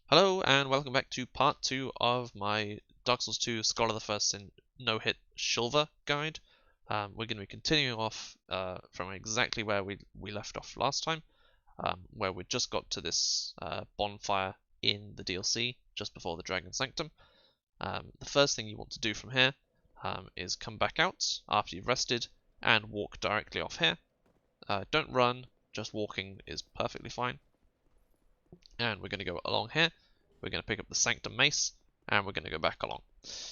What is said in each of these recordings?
Hello and welcome back to part 2 of my Dark Souls 2 Scholar of the First Sin no-hit shulva guide. We're going to be continuing off from exactly where we left off last time, where we just got to this bonfire in the DLC just before the Dragon Sanctum. The first thing you want to do from here is come back out after you've rested and walk directly off here. Don't run, just walking is perfectly fine. And we're going to go along here. We're going to pick up the Sanctum Mace, and we're going to go back along.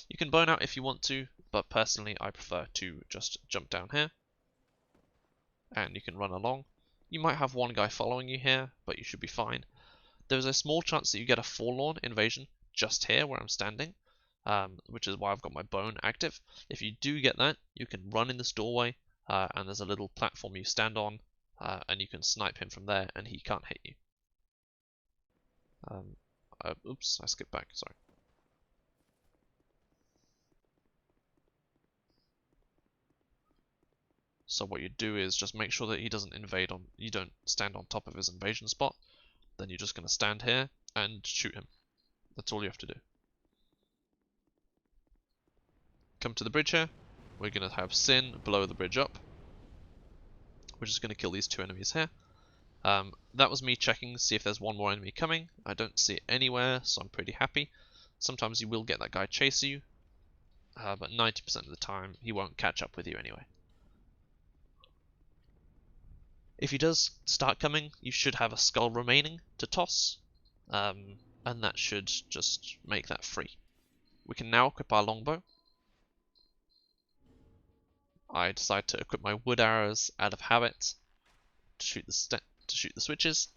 You can burn out if you want to, but personally I prefer to just jump down here. And you can run along. You might have one guy following you here, but you should be fine. There's a small chance that you get a Forlorn invasion just here where I'm standing, which is why I've got my bone active. If you do get that, you can run in this doorway, and there's a little platform you stand on, and you can snipe him from there, and he can't hit you. Oops, I skipped back, sorry. So what you do is just make sure that he doesn't invade you don't stand on top of his invasion spot. Then you're just going to stand here and shoot him. That's all you have to do. Come to the bridge here. We're going to have Sin blow the bridge up, which is going to kill these two enemies here. That was me checking to see if there's one more enemy coming. I don't see it anywhere, so I'm pretty happy. Sometimes you will get that guy chase you, but 90% of the time he won't catch up with you anyway. If he does start coming, you should have a skull remaining to toss, and that should just make that free. We can now equip our longbow. I decide to equip my wood arrows out of habit to shoot the switches.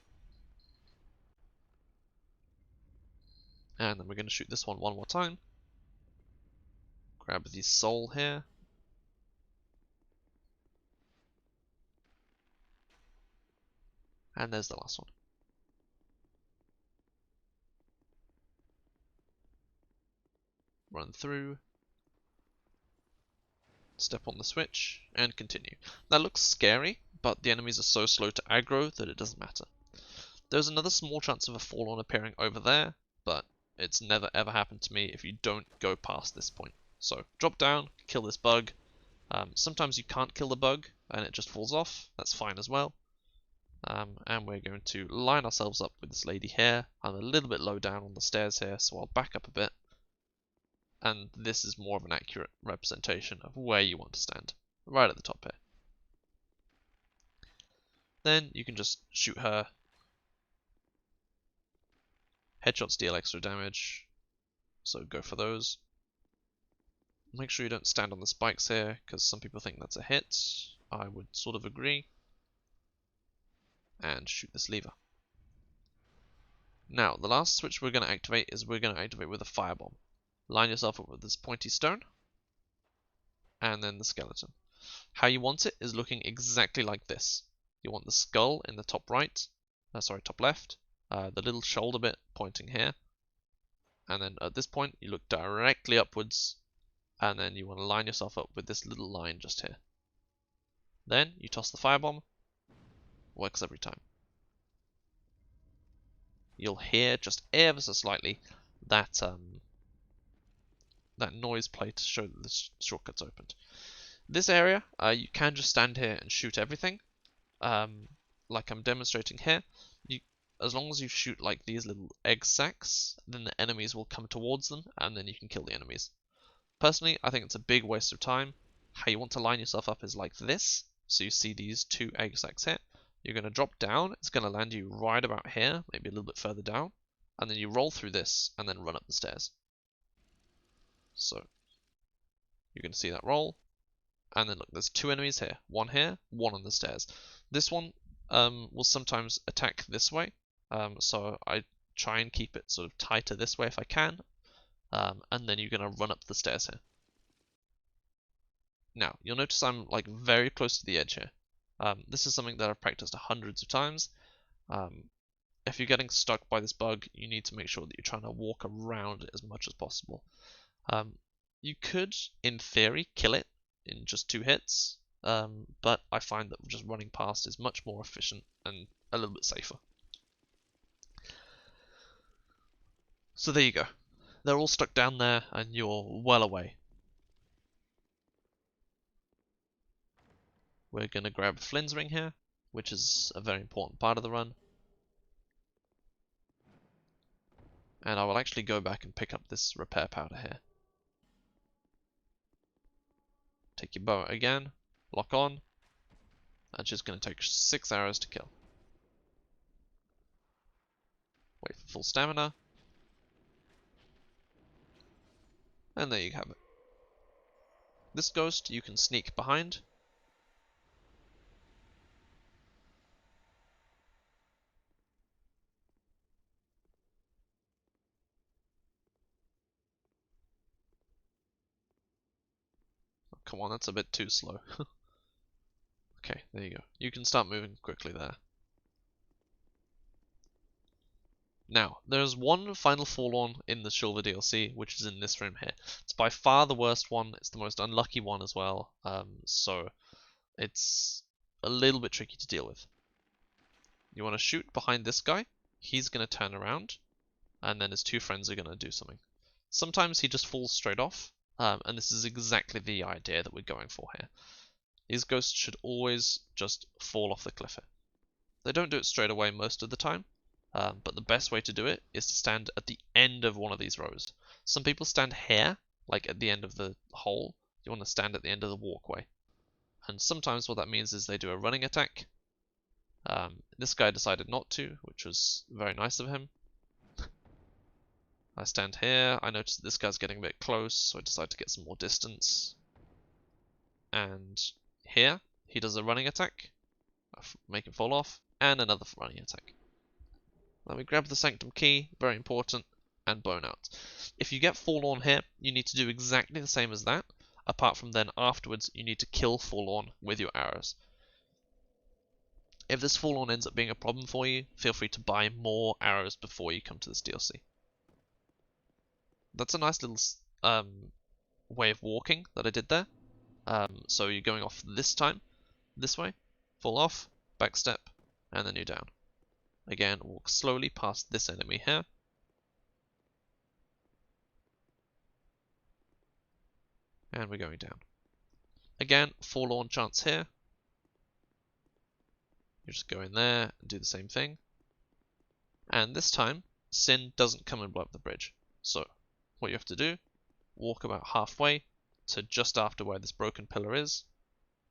And then we're going to shoot this one more time. Grab the soul here. And there's the last one. Run through. Step on the switch and continue. That looks scary, but the enemies are so slow to aggro that it doesn't matter. There's another small chance of a Forlorn appearing over there, but it's never ever happened to me if you don't go past this point. So drop down, kill this bug. Sometimes you can't kill the bug and it just falls off. That's fine as well. And we're going to line ourselves up with this lady here. I'm a little bit low down on the stairs here, so I'll back up a bit. And this is more of an accurate representation of where you want to stand, right at the top here. Then you can just shoot her. Headshots deal extra damage, so go for those. Make sure you don't stand on the spikes here, because some people think that's a hit. I would sort of agree. And shoot this lever. Now, the last switch we're going to activate is we're going to activate with a firebomb. Line yourself up with this pointy stone, and then the skeleton. How you want it is looking exactly like this. You want the skull in the top right, top left, the little shoulder bit pointing here, and then at this point you look directly upwards, and then you want to line yourself up with this little line just here. Then you toss the firebomb. Works every time. You'll hear just ever so slightly that noise play to show that the shortcut's opened. This area, you can just stand here and shoot everything, like I'm demonstrating here. As long as you shoot like these little egg sacs, then the enemies will come towards them, and then you can kill the enemies. Personally, I think it's a big waste of time. How you want to line yourself up is like this. So you see these two egg sacs here. You're going to drop down, it's going to land you right about here, maybe a little bit further down, and then you roll through this and then run up the stairs. So you're going to see that roll, and then look, there's two enemies here, one on the stairs. This one will sometimes attack this way, so I try and keep it sort of tighter this way if I can, and then you're going to run up the stairs here. Now, you'll notice I'm like very close to the edge here. This is something that I've practiced hundreds of times. If you're getting stuck by this bug, you need to make sure that you're trying to walk around it as much as possible. You could, in theory, kill it in just 2 hits, but I find that just running past is much more efficient and a little bit safer. So there you go. They're all stuck down there, and you're well away. We're going to grab Flynn's ring here, which is a very important part of the run. And I will actually go back and pick up this repair powder here. Take your bow again, lock on. That's just going to take 6 arrows to kill. Wait for full stamina. And there you have it. This ghost you can sneak behind. Oh, come on, that's a bit too slow. Okay, there you go. You can start moving quickly there. Now, there's one final Forlorn in the Shulva DLC, which is in this room here. It's by far the worst one. It's the most unlucky one as well. So it's a little bit tricky to deal with. You want to shoot behind this guy. He's going to turn around, and then his two friends are going to do something. Sometimes he just falls straight off, and this is exactly the idea that we're going for here. These ghosts should always just fall off the cliff here. They don't do it straight away most of the time. But the best way to do it is to stand at the end of one of these rows. Some people stand here, like at the end of the hole. You want to stand at the end of the walkway. And sometimes what that means is they do a running attack. This guy decided not to, which was very nice of him. I stand here. I notice that this guy's getting a bit close, so I decide to get some more distance. And here, he does a running attack. Make him fall off. And another running attack. Then we grab the sanctum key, very important, and bone out. If you get Forlorn here, you need to do exactly the same as that, apart from then afterwards you need to kill Forlorn with your arrows. If this Forlorn ends up being a problem for you, feel free to buy more arrows before you come to this DLC. That's a nice little way of walking that I did there. So you're going off this time, this way, fall off, back step, and then you're down. Again, walk slowly past this enemy here. And we're going down. Again, Forlorn chance here. You just go in there and do the same thing. And this time, Sin doesn't come and blow up the bridge. So, what you have to do, walk about halfway to just after where this broken pillar is.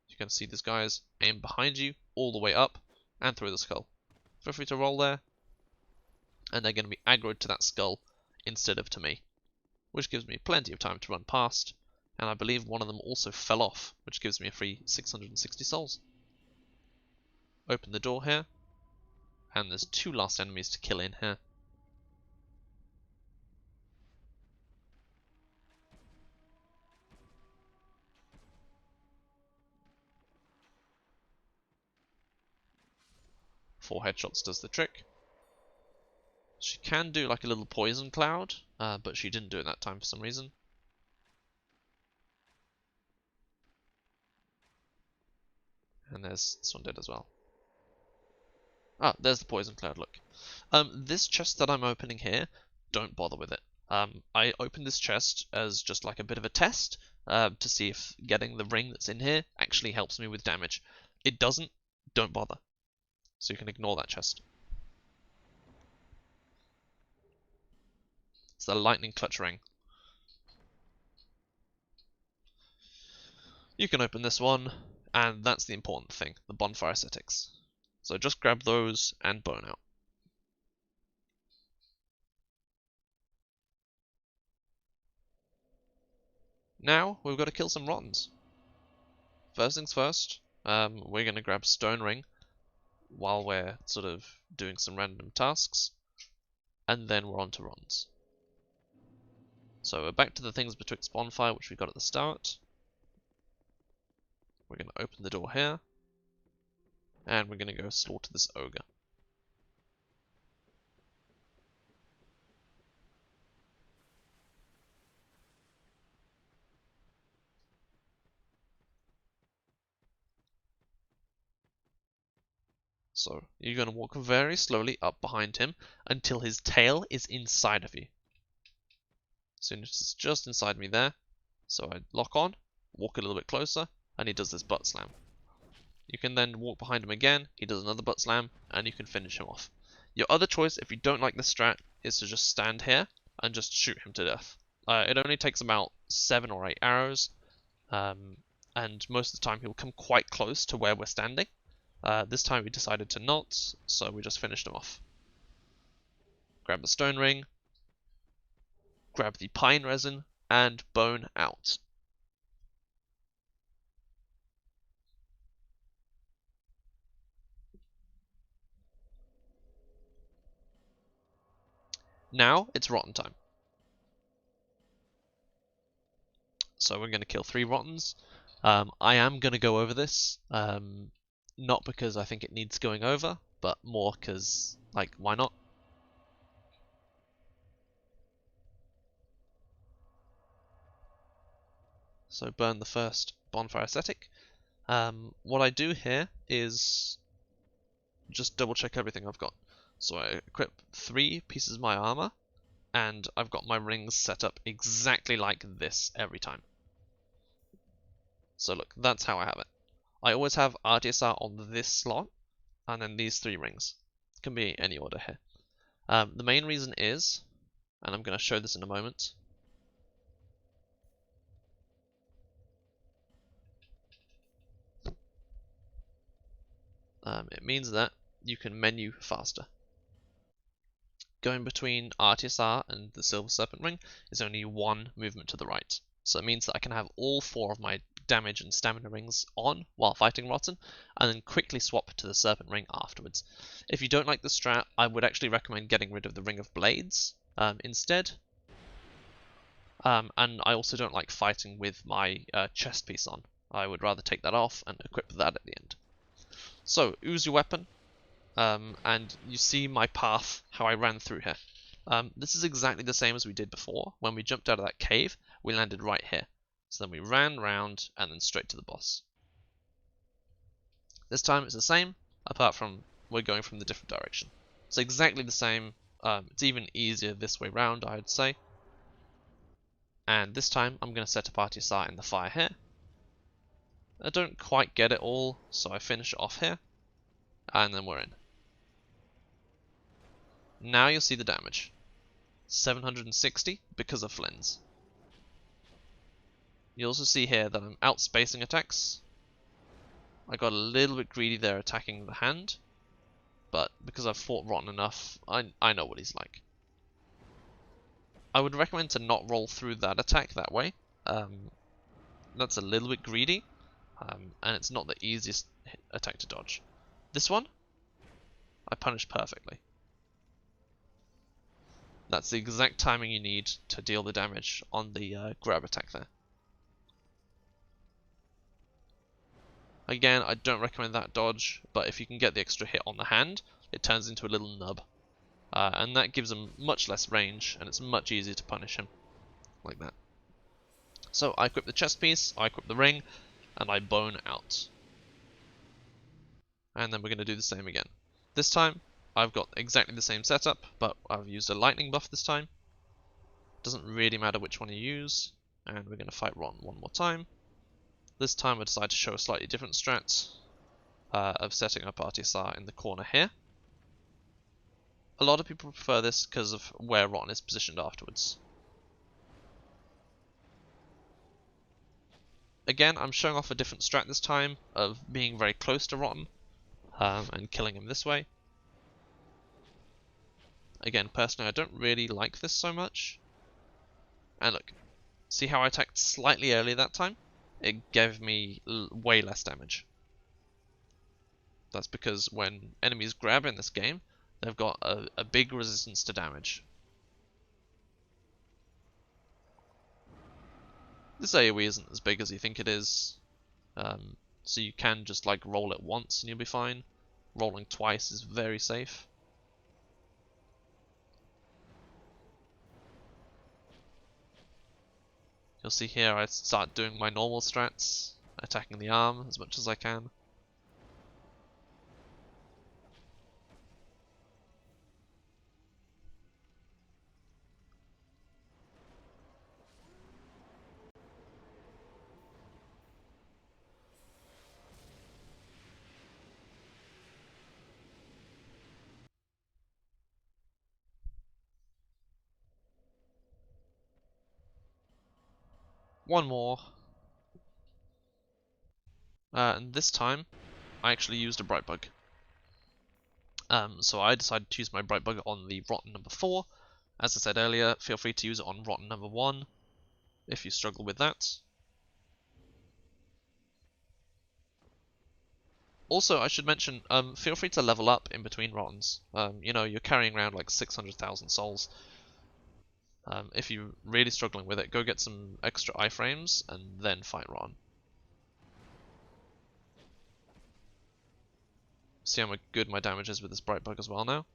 You can see these guys aim behind you all the way up and through the skull. Feel free to roll there, and they're going to be aggroed to that skull instead of to me, which gives me plenty of time to run past, and I believe one of them also fell off, which gives me a free 660 souls. Open the door here, and there's 2 last enemies to kill in here. Four headshots does the trick. She can do like a little poison cloud, but she didn't do it that time for some reason. And there's this one dead as well. Ah, there's the poison cloud, look. This chest that I'm opening here, don't bother with it. I opened this chest as just like a bit of a test, to see if getting the ring that's in here actually helps me with damage. It doesn't, don't bother. So you can ignore that chest. It's the lightning clutch ring. You can open this one, and that's the important thing, the bonfire ascetics. So just grab those and bone out. Now we've got to kill some rottens. First things first, we're going to grab stone ring while we're sort of doing some random tasks, and then we're on to rottens. So we're back to the things betwixt bonfire which we got at the start. We're going to open the door here, and we're going to go slaughter this ogre. So you're going to walk very slowly up behind him until his tail is inside of you. So it's just inside me there. So I lock on, walk a little bit closer, and he does this butt slam. You can then walk behind him again, he does another butt slam, and you can finish him off. Your other choice, if you don't like this strat, is to just stand here and just shoot him to death. It only takes about 7 or 8 arrows, and most of the time he'll come quite close to where we're standing. This time we decided to not, so we just finished him off. Grab the stone ring, grab the pine resin, and bone out. Now it's rotten time. So we're going to kill 3 rottens. I am going to go over this, not because I think it needs going over, but more because, like, why not? So burn the first bonfire ascetic. What I do here is just double check everything I've got. So I equip 3 pieces of my armor, and I've got my rings set up exactly like this every time. So look, that's how I have it. I always have RTSR on this slot, and then these 3 rings. It can be any order here. The main reason is, and I'm going to show this in a moment, it means that you can menu faster. Going between RTSR and the Silver Serpent Ring is only 1 movement to the right. So it means that I can have all 4 of my damage and stamina rings on while fighting Rotten, and then quickly swap to the Serpent Ring afterwards. If you don't like the strat, I would actually recommend getting rid of the Ring of Blades instead. And I also don't like fighting with my chest piece on. I would rather take that off and equip that at the end. So, use your weapon, and you see my path, how I ran through here. This is exactly the same as we did before. When we jumped out of that cave, we landed right here. So then we ran round and then straight to the boss. This time it's the same, apart from we're going from the different direction. It's exactly the same. It's even easier this way round, I'd say. And this time I'm going to set up RTSR in the fire here. I don't quite get it all, so I finish it off here. And then we're in. Now you'll see the damage. 760 because of Flynn's. You also see here that I'm outspacing attacks. I got a little bit greedy there attacking the hand, but because I've fought Rotten enough, I know what he's like. I would recommend to not roll through that attack that way. That's a little bit greedy, and it's not the easiest attack to dodge. This one, I punish perfectly. That's the exact timing you need to deal the damage on the grab attack there. Again, I don't recommend that dodge, but if you can get the extra hit on the hand, it turns into a little nub. And that gives him much less range, and it's much easier to punish him. Like that. So I equip the chest piece, I equip the ring, and I bone out. And then we're going to do the same again. This time, I've got exactly the same setup, but I've used a lightning buff this time. Doesn't really matter which one you use. And we're going to fight Ron one more time. This time I decide to show a slightly different strat of setting up RTSR in the corner here. A lot of people prefer this because of where Rotten is positioned afterwards. Again, I'm showing off a different strat this time of being very close to Rotten and killing him this way. Again, personally, I don't really like this so much. And look, see how I attacked slightly earlier that time? It gave me way less damage. That's because when enemies grab in this game, they've got a big resistance to damage. This AoE isn't as big as you think it is, so you can just like roll it once and you'll be fine. Rolling twice is very safe. You'll see here I start doing my normal strats, attacking the arm as much as I can. One more. And this time, I actually used a bright bug. So I decided to use my bright bug on the rotten number 4. As I said earlier, feel free to use it on rotten number 1 if you struggle with that. Also, I should mention, feel free to level up in between rottens. You know, you're carrying around like 600,000 souls. If you're really struggling with it, go get some extra iframes and then fight rotten. See how good my damage is with this bright bug as well now?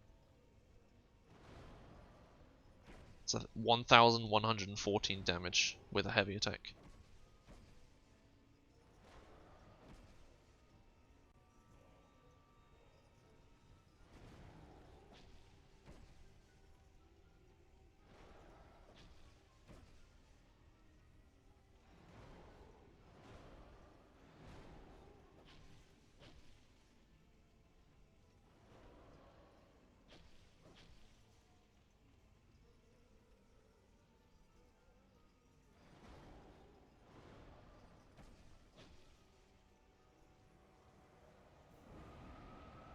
It's 1,114 damage with a heavy attack.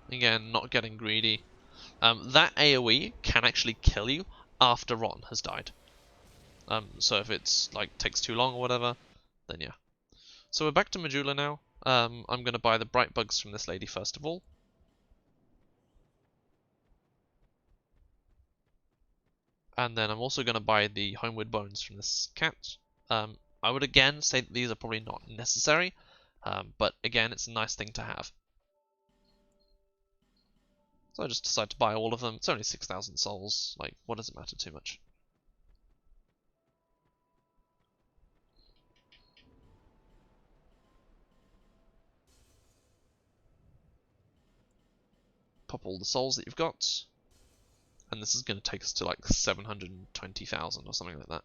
Again, not getting greedy. That AoE can actually kill you after rotten has died. So if it's like takes too long or whatever, then yeah. So we're back to Majula now. I'm going to buy the bright bugs from this lady first of all. And then I'm also going to buy the homeward bones from this cat. I would again say that these are probably not necessary, but again, it's a nice thing to have. So I just decided to buy all of them. It's only 6,000 souls. Like, what does it matter too much? Pop all the souls that you've got. And this is going to take us to like 720,000 or something like that.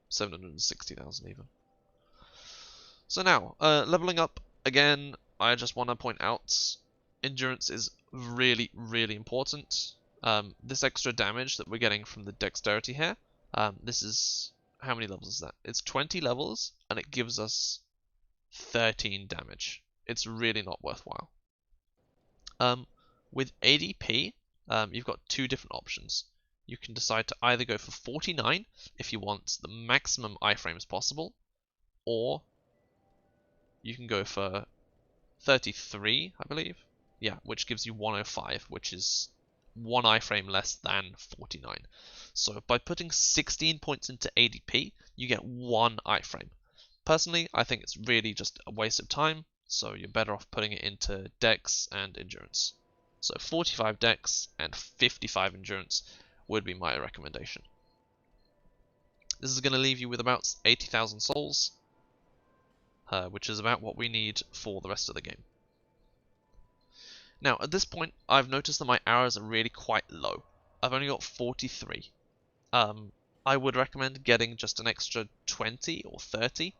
760,000 even. So now, leveling up again, I just want to point out endurance is really, really important. This extra damage that we're getting from the dexterity here, this is, how many levels is that? It's 20 levels, and it gives us 13 damage. It's really not worthwhile. With ADP, you've got two different options. You can decide to either go for 49 if you want the maximum iframes possible, or you can go for 33, I believe. Yeah, which gives you 105, which is 1 iframe less than 49. So by putting 16 points into ADP, you get 1 iframe. Personally, I think it's really just a waste of time, so you're better off putting it into dex and endurance. So 45 dex and 55 endurance would be my recommendation. This is going to leave you with about 80,000 souls, which is about what we need for the rest of the game. Now, at this point, I've noticed that my arrows are really quite low. I've only got 43. I would recommend getting just an extra 20 or 30.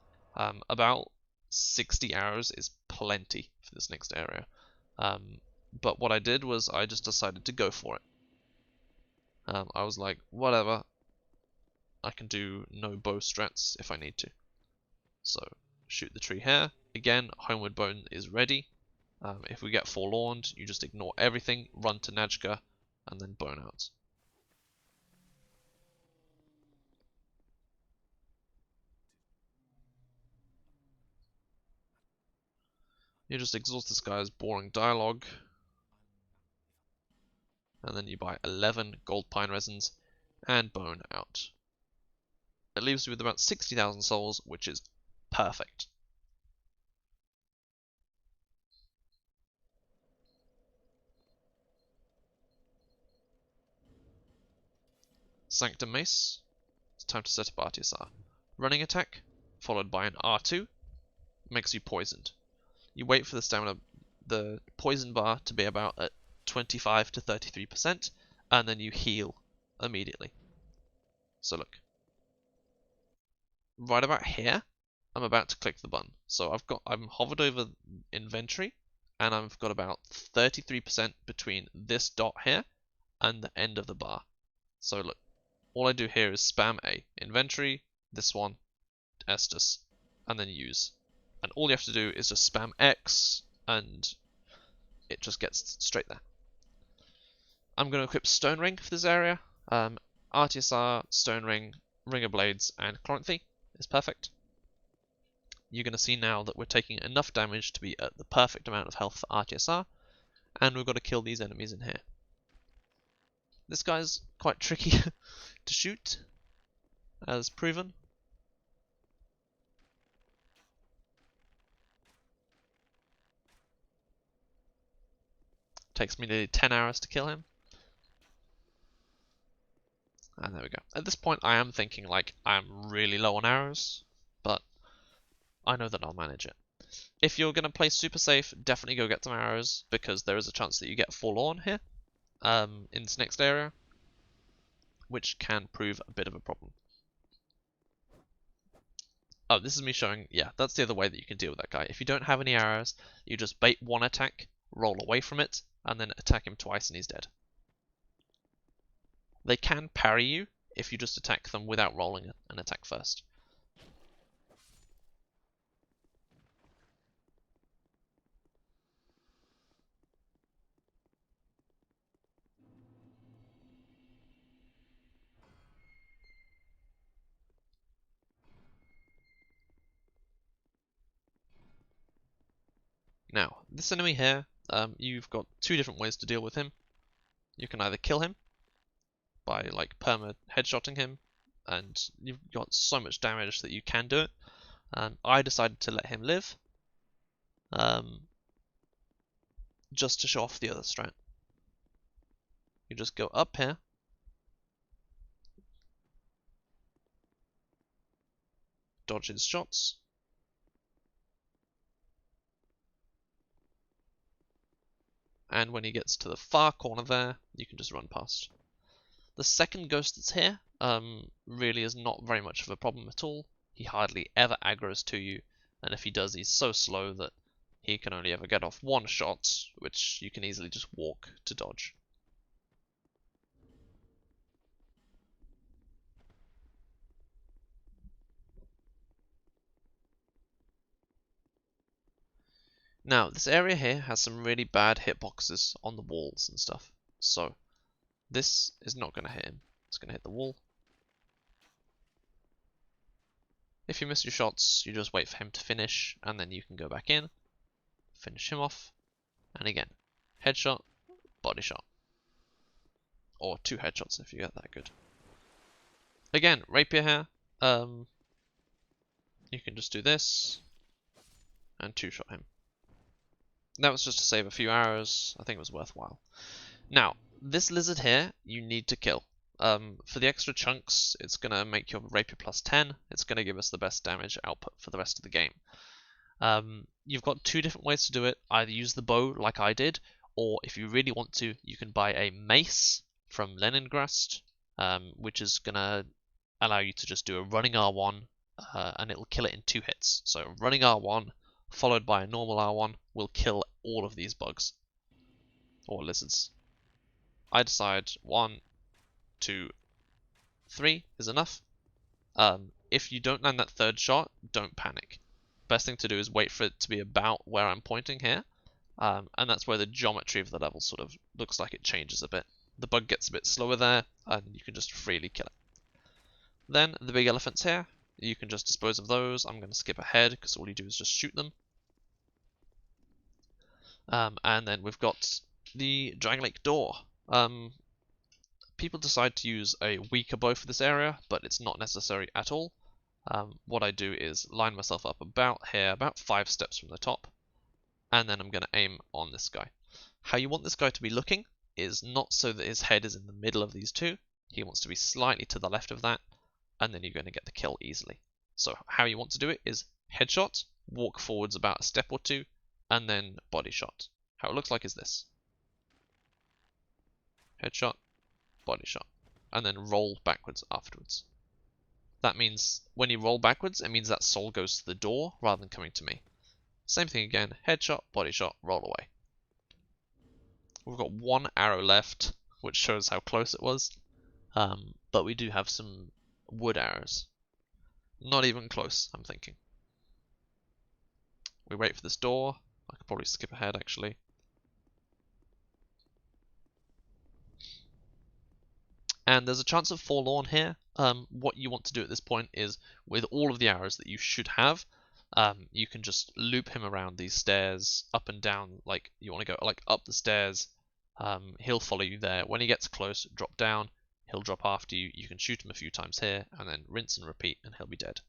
About 60 arrows is plenty for this next area. But what I did was I just decided to go for it. I was like, whatever, I can do no bow strats if I need to. So, shoot the tree here. Again, homeward bone is ready. If we get Forlorn, you just ignore everything, run to Najka, and then bone out. You just exhaust this guy's boring dialogue, and then you buy 11 gold pine resins and bone out. It leaves you with about 60,000 souls, which is perfect. Sanctum Mace. It's time to set up Artiasar. Running attack, followed by an R2, makes you poisoned. You wait for the stamina, the poison bar to be about at 25 to 33%, and then you heal immediately. So look, right about here, I'm about to click the button. So I'm hovered over inventory, and I've got about 33% between this dot here and the end of the bar. So look, all I do here is spam A. Inventory, this one, Estus, and then use. And all you have to do is just spam X, and it just gets straight there. I'm going to equip Stone Ring for this area. RTSR, Stone Ring, Ring of Blades, and Chloranthy is perfect. You're going to see now that we're taking enough damage to be at the perfect amount of health for RTSR, and we've got to kill these enemies in here. This guy's quite tricky to shoot, as proven. Takes me nearly 10 hours to kill him. And there we go. At this point I am thinking like I'm really low on arrows, but I know that I'll manage it. If you're going to play super safe, definitely go get some arrows, because there is a chance that you get Forlorn here in this next area, which can prove a bit of a problem. Oh, this is me showing, yeah, that's the other way that you can deal with that guy. If you don't have any arrows, you just bait one attack, roll away from it, and then attack him twice and he's dead. They can parry you if you just attack them without rolling an attack first. Now, this enemy here, you've got two different ways to deal with him. You can either kill him by like perma headshotting him, and you've got so much damage that you can do it. I decided to let him live, just to show off the other strat. You just go up here, dodge his shots, and when he gets to the far corner there, you can just run past. The second ghost that's here really is not very much of a problem at all. He hardly ever aggroes to you, and if he does, he's so slow that he can only ever get off one shot, which you can easily just walk to dodge. Now, this area here has some really bad hitboxes on the walls and stuff, so this is not going to hit him. It's going to hit the wall. If you miss your shots, you just wait for him to finish, and then you can go back in, finish him off, and again, headshot, body shot. Or 2 headshots if you get that good. Again, rapier here, you can just do this, and 2-shot him. That was just to save a few arrows. I think it was worthwhile. Now, this lizard here, you need to kill. For the extra chunks, it's going to make your rapier plus 10. It's going to give us the best damage output for the rest of the game. You've got 2 different ways to do it. Either use the bow like I did, or if you really want to, you can buy a mace from Leningrad, which is going to allow you to just do a running R1, and it'll kill it in 2 hits. So running R1 followed by a normal R1 will kill all of these bugs or lizards. I decide 1, 2, 3 is enough. If you don't land that 3rd shot, don't panic. Best thing to do is wait for it to be about where I'm pointing here, and that's where the geometry of the level sort of looks like it changes a bit. The bug gets a bit slower there, and you can just freely kill it. Then the big elephants here, you can just dispose of those. I'm going to skip ahead because all you do is just shoot them. And then we've got the Dragon Lake door. People decide to use a weaker bow for this area, but it's not necessary at all. What I do is line myself up about here, about 5 steps from the top, and then I'm going to aim on this guy. How you want this guy to be looking is not so that his head is in the middle of these 2. He wants to be slightly to the left of that, and then you're going to get the kill easily. So how you want to do it is headshot, walk forwards about a step or 2, and then body shot. How it looks like is this. Headshot, body shot, and then roll backwards afterwards. That means when you roll backwards, it means that soul goes to the door rather than coming to me. Same thing again, headshot, body shot, roll away. We've got 1 arrow left, which shows how close it was. But but we do have some wood arrows. Not even close, I'm thinking. We wait for this door. I could probably skip ahead, actually. And there's a chance of Forlorn here. What you want to do at this point is, with all of the arrows that you should have, you can just loop him around these stairs, up and down, like you want to go like up the stairs. He'll follow you there. When he gets close, drop down. He'll drop after you. You can shoot him a few times here, and then rinse and repeat, and he'll be dead.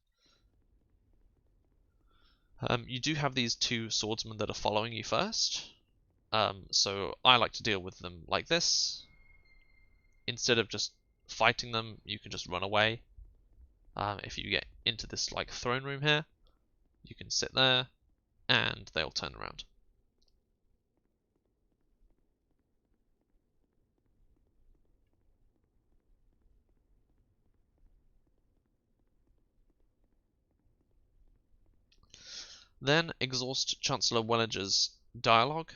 You do have these two swordsmen that are following you first. So I like to deal with them like this. Instead of just fighting them, you can just run away. If you get into this like throne room here, you can sit there and they'll turn around. Then exhaust Chancellor Welliger's dialogue,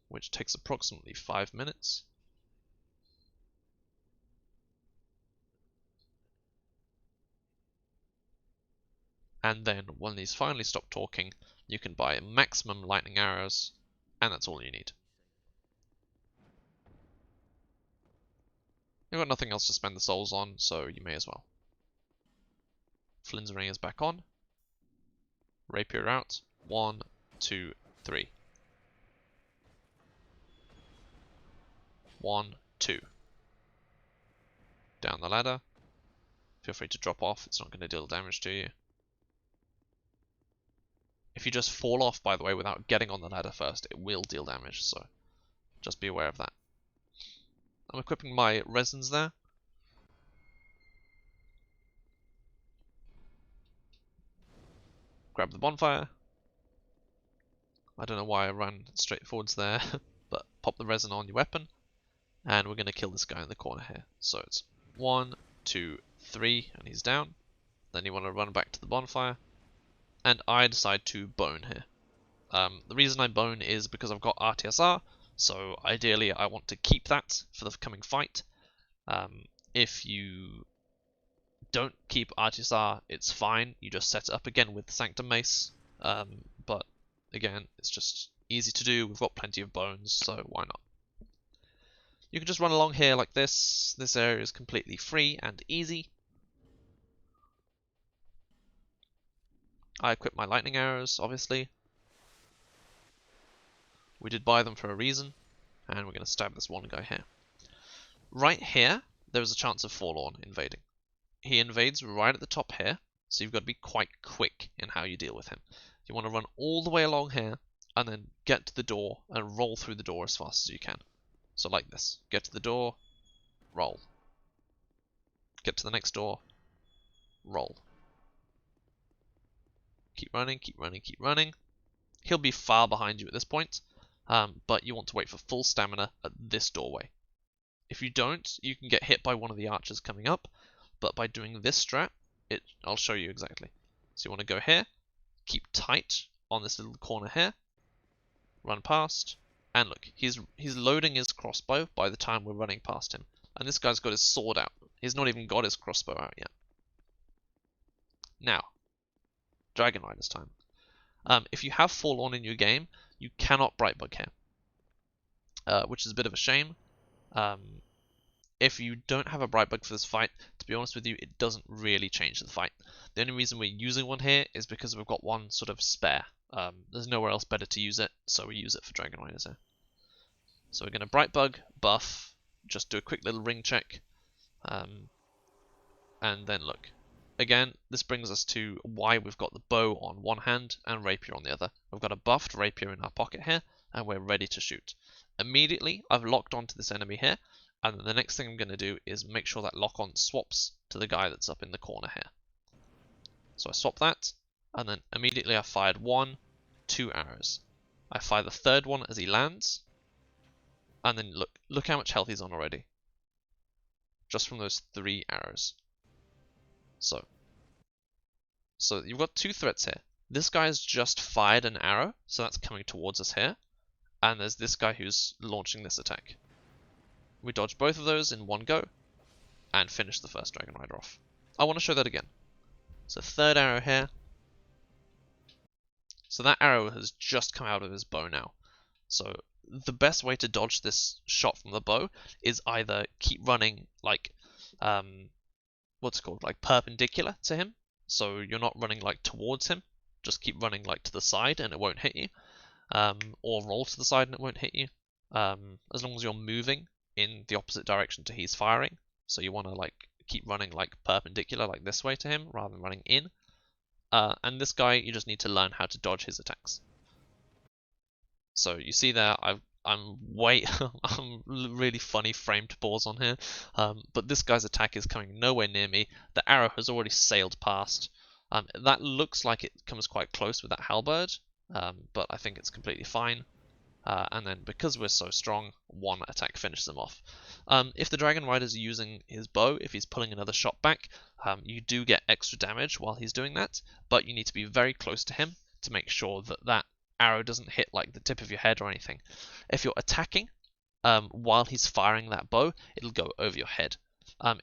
which takes approximately 5 minutes. And then when he's finally stopped talking, you can buy maximum lightning arrows, and that's all you need. You've got nothing else to spend the souls on, so you may as well. Flynn's ring is back on. Rapier out. 1, 2, 3. 1, 2. Down the ladder. Feel free to drop off, it's not going to deal damage to you. If you just fall off, by the way, without getting on the ladder first, it will deal damage, so just be aware of that. I'm equipping my resins there. Grab the bonfire. I don't know why I ran straight forwards there, but pop the resin on your weapon, and we're going to kill this guy in the corner here. So it's 1, 2, 3, and he's down. Then you want to run back to the bonfire, and I decide to bone here. The reason I bone is because I've got RTSR, so ideally I want to keep that for the coming fight. If you don't keep RTSR, it's fine, you just set it up again with the Sanctum Mace, but again, it's just easy to do, we've got plenty of bones, so why not? You can just run along here like this. This area is completely free and easy. I equipped my lightning arrows, obviously. We did buy them for a reason, and we're going to stab this one guy here. Right here, there is a chance of Forlorn invading. He invades right at the top here, so you've got to be quite quick in how you deal with him. You want to run all the way along here, and then get to the door, and roll through the door as fast as you can. So like this. Get to the door, roll. Get to the next door, roll. Keep running, keep running, keep running. He'll be far behind you at this point, but you want to wait for full stamina at this doorway. If you don't, you can get hit by one of the archers coming up, but by doing this strat, I'll show you exactly. So you want to go here, keep tight on this little corner here, run past, and look, he's loading his crossbow by the time we're running past him. And this guy's got his sword out. He's not even got his crossbow out yet. Now, Dragon Rider's time. If you have Forlorn in your game, you cannot Brightbug here, which is a bit of a shame. If you don't have a Brightbug for this fight, to be honest with you, it doesn't really change the fight. The only reason we're using one here is because we've got one sort of spare. There's nowhere else better to use it, so we use it for Dragon Riders here. So we're going to Brightbug, buff, just do a quick little ring check, and then look. Again, this brings us to why we've got the bow on one hand and rapier on the other. We've got a buffed rapier in our pocket here, and we're ready to shoot. Immediately, I've locked onto this enemy here, and then the next thing I'm going to do is make sure that lock-on swaps to the guy that's up in the corner here. So I swap that, and then immediately I fired 1, 2 arrows. I fire the third one as he lands, and then look how much health he's on already. Just from those 3 arrows. So you've got 2 threats here. This guy's just fired an arrow, so that's coming towards us here. And there's this guy who's launching this attack. We dodge both of those in one go. and finish the first Dragon Rider off. I want to show that again. So third arrow here. So that arrow has just come out of his bow now. So the best way to dodge this shot from the bow is either keep running like, what's it called, like perpendicular to him. So you're not running like towards him, just keep running like to the side and it won't hit you. Or roll to the side and it won't hit you. As long as you're moving in the opposite direction to he's firing. So you want to like keep running like perpendicular, like this way to him, rather than running in. And this guy, you just need to learn how to dodge his attacks. So you see there, I'm really funny framed pause on here, but this guy's attack is coming nowhere near me. The arrow has already sailed past. That looks like it comes quite close with that halberd, but I think it's completely fine. And then because we're so strong, one attack finishes him off. If the Dragon Rider's using his bow, if he's pulling another shot back, you do get extra damage while he's doing that, but you need to be very close to him to make sure that that arrow doesn't hit like the tip of your head or anything. If you're attacking while he's firing that bow, it'll go over your head.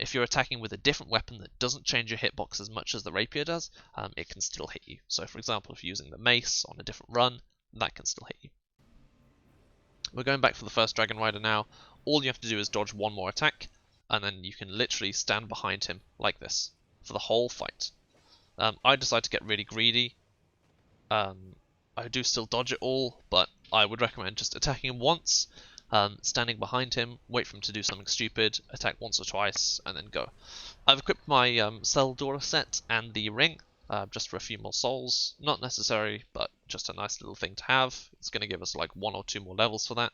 If you're attacking with a different weapon that doesn't change your hitbox as much as the rapier does, it can still hit you. So for example, if you're using the mace on a different run, that can still hit you. We're going back for the first Dragon Rider now. All you have to do is dodge one more attack, and then you can literally stand behind him like this for the whole fight. I decide to get really greedy. I do still dodge it all, but I would recommend just attacking him once, standing behind him, wait for him to do something stupid, attack once or twice, and then go. I've equipped my Seldora set and the ring, just for a few more souls. Not necessary, but just a nice little thing to have. It's going to give us like 1 or 2 more levels for that.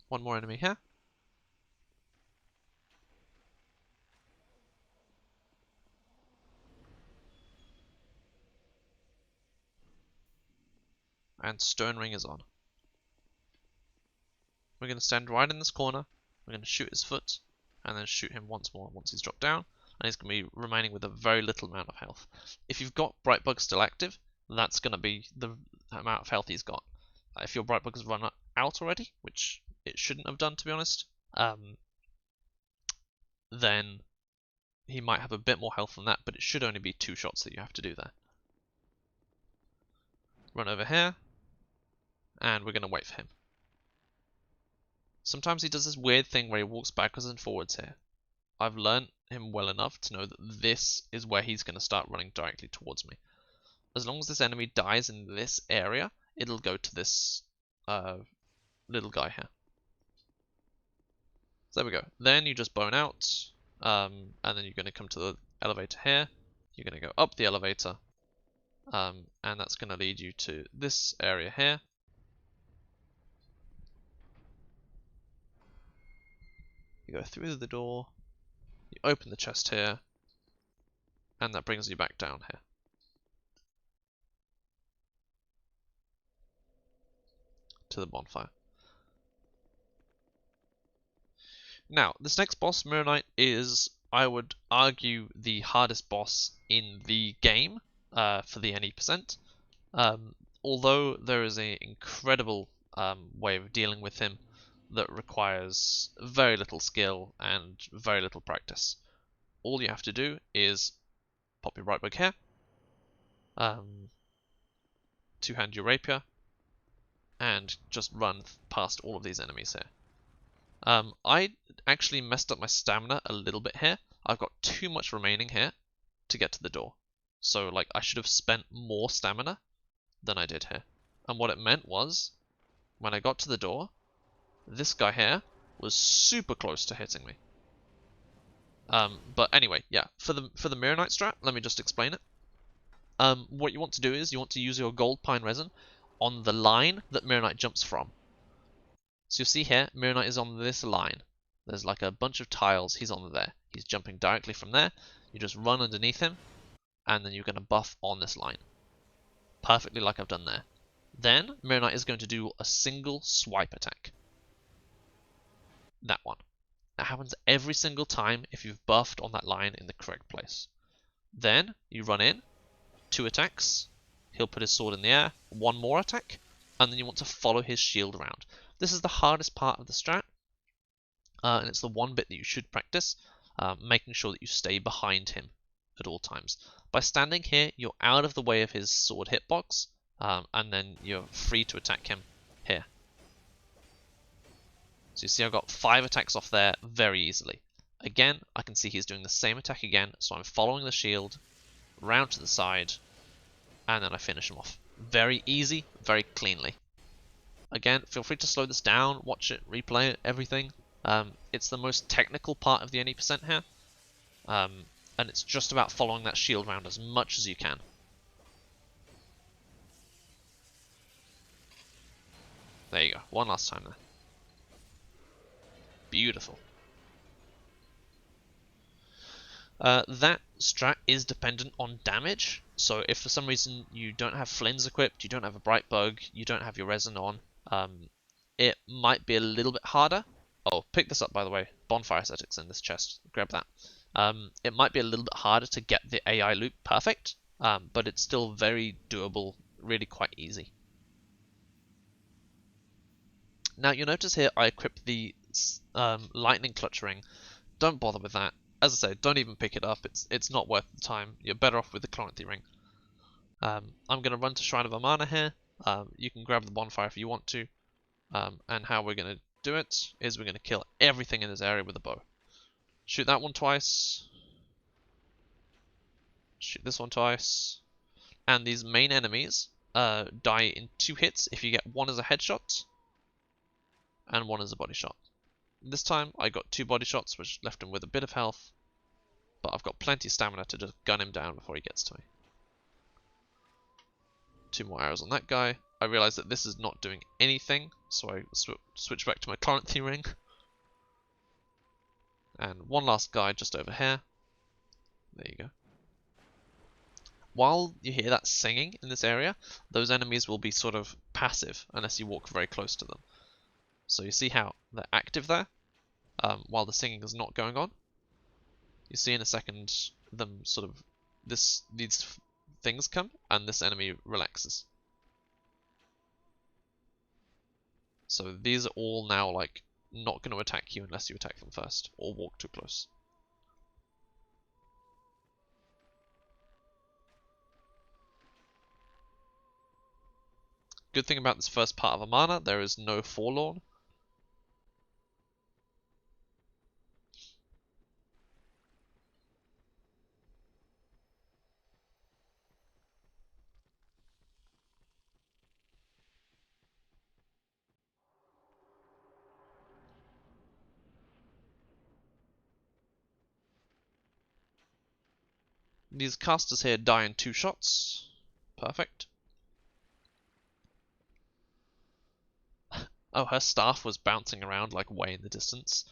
One more enemy here. And Stone Ring is on. We're going to stand right in this corner. We're going to shoot his foot, and then shoot him once more once he's dropped down. And he's going to be remaining with a very little amount of health. If you've got Brightbug still active, that's going to be the amount of health he's got. If your Brightbug has run out already, which it shouldn't have done to be honest, then he might have a bit more health than that, but it should only be 2 shots that you have to do there. Run over here, and we're going to wait for him. Sometimes he does this weird thing where he walks backwards and forwards here. I've learned him well enough to know that this is where he's going to start running directly towards me. As long as this enemy dies in this area, it'll go to this little guy here. So there we go. Then you just bone out, and then you're going to come to the elevator here. You're going to go up the elevator, and that's going to lead you to this area here. You go through the door, you open the chest here, and that brings you back down here. To the bonfire. Now, this next boss, Mirror Knight, is, I would argue, the hardest boss in the game for the NE%. Although there is an incredible way of dealing with him that requires very little skill and very little practice. All you have to do is pop your Brightbug here, two-hand your rapier, and just run past all of these enemies here. I actually messed up my stamina a little bit here. I've got too much remaining here to get to the door. So like I should have spent more stamina than I did here. And what it meant was, when I got to the door, this guy here was super close to hitting me. But anyway, yeah, for the Mirror Knight strat, let me just explain it. What you want to do is you want to use your gold pine resin on the line that Mirror Knight jumps from. So you'll see here, Mirror Knight is on this line. There's like a bunch of tiles, he's on there. He's jumping directly from there. You just run underneath him, and then you're going to buff on this line. Perfectly like I've done there. Then Mirror Knight is going to do a single swipe attack. That one. That happens every single time if you've buffed on that line in the correct place. Then you run in, 2 attacks, he'll put his sword in the air, 1 more attack, and then you want to follow his shield around. This is the hardest part of the strat, and it's the one bit that you should practice, making sure that you stay behind him at all times. By standing here, you're out of the way of his sword hitbox, and then you're free to attack him here. So you see I've got 5 attacks off there very easily. Again, I can see he's doing the same attack again, so I'm following the shield, round to the side, and then I finish him off. Very easy, very cleanly. Again, feel free to slow this down, watch it, replay it, everything. It's the most technical part of the any percent here, and it's just about following that shield round as much as you can. There you go, one last time there. Beautiful. That strat is dependent on damage, so if for some reason you don't have Flynn's equipped, you don't have a Bright Bug, you don't have your Resin on, it might be a little bit harder. Oh, pick this up by the way, Bonfire Aesthetics in this chest, grab that. It might be a little bit harder to get the AI loop perfect, but it's still very doable, really quite easy. Now you'll notice here I equipped the Lightning Clutch Ring. Don't bother with that. As I say, don't even pick it up. It's not worth the time. You're better off with the Clonethy Ring. I'm going to run to Shrine of Amana here. You can grab the bonfire if you want to. And how we're going to do it is we're going to kill everything in this area with a bow. Shoot that one twice. Shoot this one twice. And these main enemies die in 2 hits if you get one as a headshot and one as a body shot. This time I got 2 body shots, which left him with a bit of health, but I've got plenty of stamina to just gun him down before he gets to me. 2 more arrows on that guy. I realise that this is not doing anything, so I switch back to my Clonethy Ring. And one last guy just over here. There you go. While you hear that singing in this area, those enemies will be sort of passive unless you walk very close to them. So you see how they're active there, while the singing is not going on. You see in a second them sort of these things come and this enemy relaxes. So these are all now like not going to attack you unless you attack them first or walk too close. Good thing about this first part of Amana, there is no Forlorn. These casters here die in 2 shots. Perfect. Oh, her staff was bouncing around like way in the distance.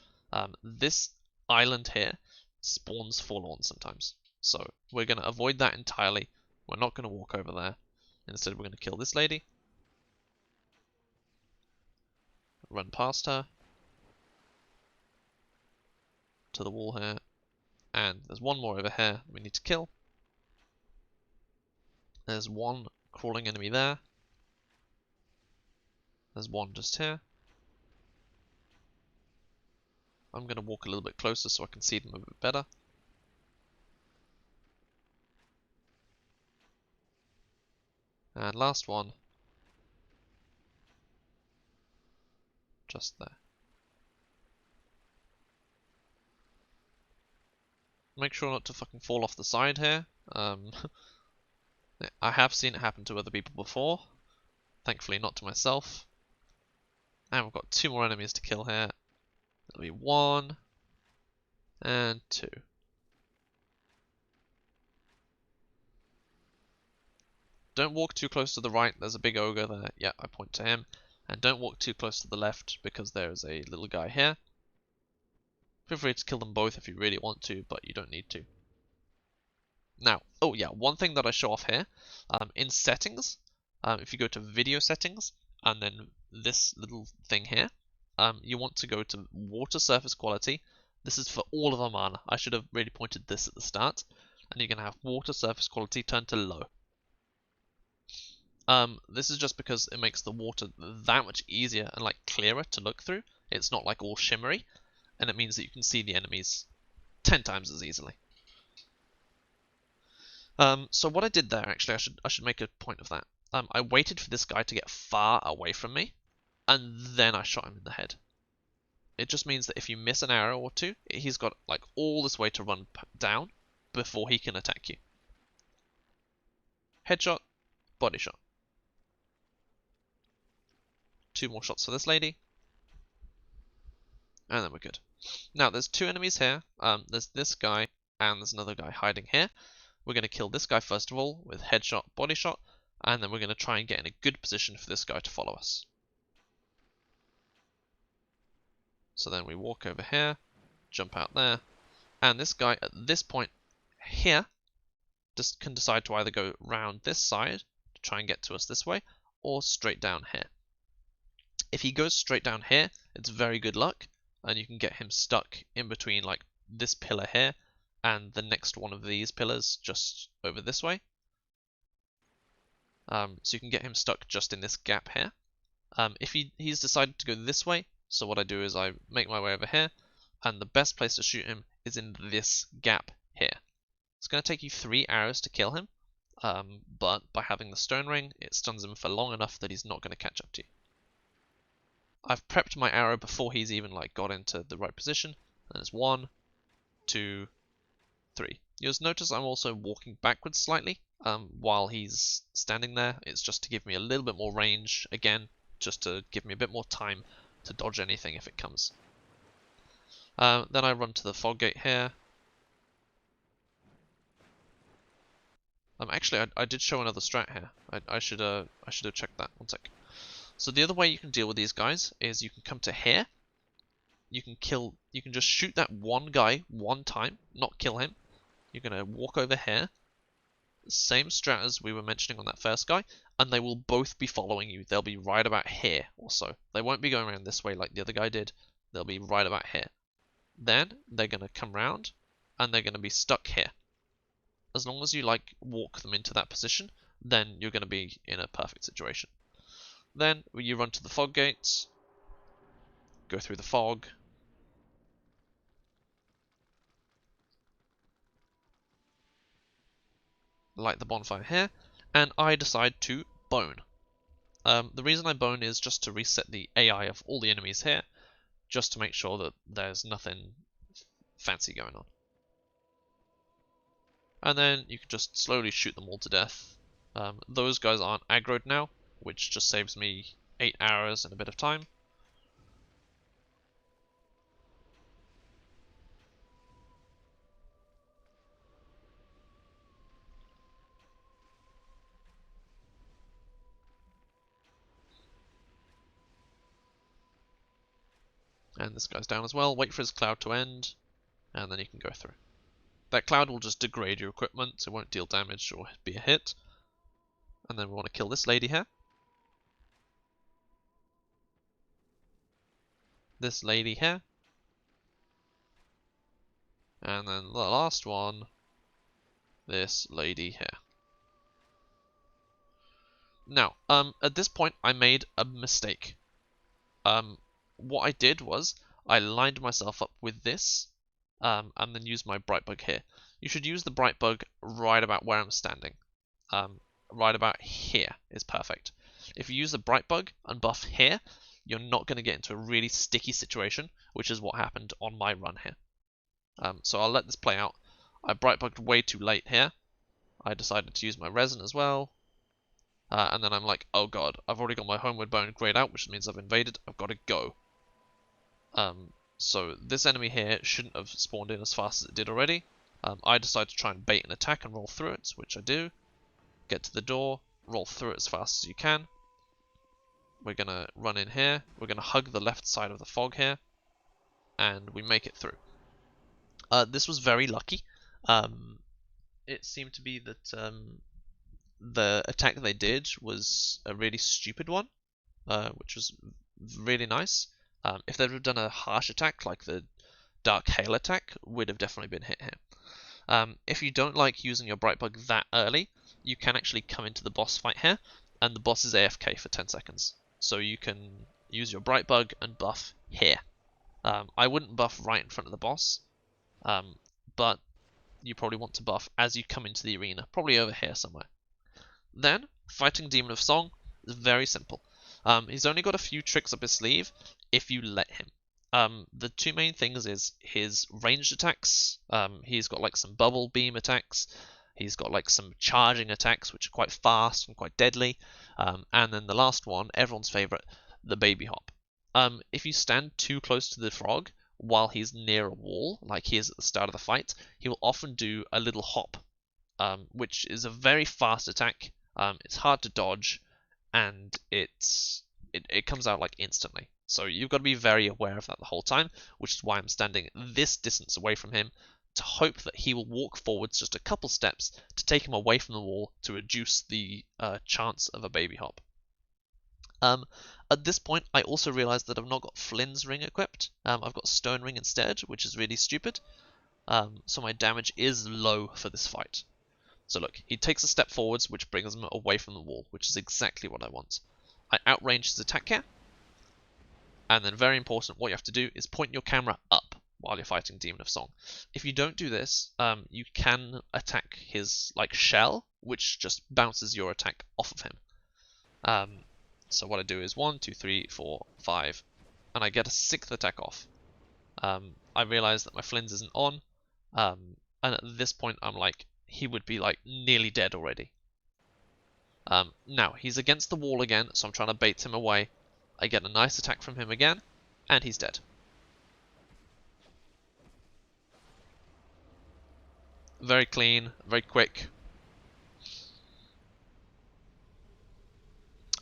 This island here spawns Forlorn sometimes. So we're going to avoid that entirely. We're not going to walk over there. Instead we're going to kill this lady. Run past her. To the wall here. And there's one more over here we need to kill. There's one crawling enemy there. There's one just here. I'm going to walk a little bit closer so I can see them a bit better. And last one. Just there. Make sure not to fucking fall off the side here. I have seen it happen to other people before. Thankfully not to myself. And we've got 2 more enemies to kill here. There'll be 1 and 2. Don't walk too close to the right, there's a big ogre there. Yeah, I point to him. And don't walk too close to the left because there's a little guy here. Feel free to kill them both if you really want to, but you don't need to. Now, oh yeah, one thing that I show off here, in settings, If you go to video settings and then this little thing here, you want to go to water surface quality. This is for all of Amana. I should have really pointed this at the start. And you're going to have water surface quality turned to low. This is just because it makes the water that much easier and like clearer to look through. It's not like all shimmery, and it means that you can see the enemies 10 times as easily. So what I did there, actually, I should make a point of that. I waited for this guy to get far away from me, and then I shot him in the head. It just means that if you miss an arrow or two, he's got like all this way to run down before he can attack you. Headshot, body shot. 2 more shots for this lady. And then we're good. Now, there's 2 enemies here. There's this guy, and there's another guy hiding here. We're going to kill this guy first of all, with headshot, body shot, and then we're going to try and get in a good position for this guy to follow us. So then we walk over here, jump out there, and this guy at this point here just can decide to either go round this side to try and get to us this way, or straight down here. If he goes straight down here, it's very good luck, and you can get him stuck in between like this pillar here and the next one of these pillars just over this way. So you can get him stuck just in this gap here. If he's decided to go this way, so what I do is I make my way over here, and the best place to shoot him is in this gap here. It's going to take you 3 arrows to kill him, but by having the stone ring, it stuns him for long enough that he's not going to catch up to you. I've prepped my arrow before he's even like got into the right position. And it's 1, 2, 3. You'll notice I'm also walking backwards slightly while he's standing there. It's just to give me a little bit more range, again, just to give me a bit more time to dodge anything if it comes. Then I run to the fog gate here. Actually, I did show another strat here. I should have checked that. 1 sec. So the other way you can deal with these guys is you can come to here. You can just shoot that one guy 1 time, not kill him. You're going to walk over here. Same strat as we were mentioning on that first guy, and they will both be following you. They'll be right about here or so. They won't be going around this way like the other guy did. They'll be right about here. Then they're going to come round, and they're going to be stuck here. As long as you like walk them into that position, then you're going to be in a perfect situation. Then you run to the fog gates, go through the fog, light the bonfire here, and I decide to bone. The reason I bone is just to reset the AI of all the enemies here, just to make sure that there's nothing fancy going on. And then you can just slowly shoot them all to death. Those guys aren't aggroed now, which just saves me 8 arrows and a bit of time. And this guy's down as well. Wait for his cloud to end, and then you can go through. That cloud will just degrade your equipment, so it won't deal damage or be a hit. And then we want to kill this lady here. This lady here. And then the last one, this lady here. Now, at this point, I made a mistake. What I did was, I lined myself up with this, and then used my bright bug here. You should use the bright bug right about where I'm standing. Right about here is perfect. If you use the bright bug and buff here, you're not going to get into a really sticky situation, which is what happened on my run here. So I'll let this play out. I bright bugged way too late here. I decided to use my resin as well. And then I'm like, oh god, I've already got my homeward bone grayed out, which means I've invaded. I've got to go. So this enemy here shouldn't have spawned in as fast as it did already. I decided to try and bait an attack and roll through it, which I do. Get to the door, roll through it as fast as you can. We're going to run in here. We're going to hug the left side of the fog here. And we make it through. This was very lucky. It seemed to be that the attack they did was a really stupid one, which was really nice. If they'd have done a harsh attack like the Dark Hail attack, would have definitely been hit here. If you don't like using your Bright Bug that early, you can actually come into the boss fight here, and the boss is AFK for 10 seconds. So you can use your Bright Bug and buff here. I wouldn't buff right in front of the boss, but you probably want to buff as you come into the arena, probably over here somewhere. Then, fighting Demon of Song is very simple. He's only got a few tricks up his sleeve if you let him. The two main things is his ranged attacks. He's got like some bubble beam attacks. He's got like some charging attacks which are quite fast and quite deadly. And then the last one, everyone's favorite, the baby hop. If you stand too close to the frog while he's near a wall, like he is at the start of the fight, he will often do a little hop, which is a very fast attack. It's hard to dodge, and it comes out like instantly. So you've got to be very aware of that the whole time, which is why I'm standing this distance away from him, to hope that he will walk forwards just a couple steps to take him away from the wall to reduce the chance of a baby hop. At this point, I also realised that I've not got Flynn's ring equipped. I've got Stone Ring instead, which is really stupid. So my damage is low for this fight. So look, he takes a step forwards, which brings him away from the wall, which is exactly what I want. I outrange his attack here. And then very important, what you have to do is point your camera up while you're fighting Demon of Song. If you don't do this, you can attack his like shell, which just bounces your attack off of him. So what I do is 1, 2, 3, 4, 5, and I get a 6th attack off. I realize that my Flynn's isn't on, and at this point I'm like, he would be like nearly dead already. Now, he's against the wall again, so I'm trying to bait him away. I get a nice attack from him again, and he's dead. Very clean, very quick.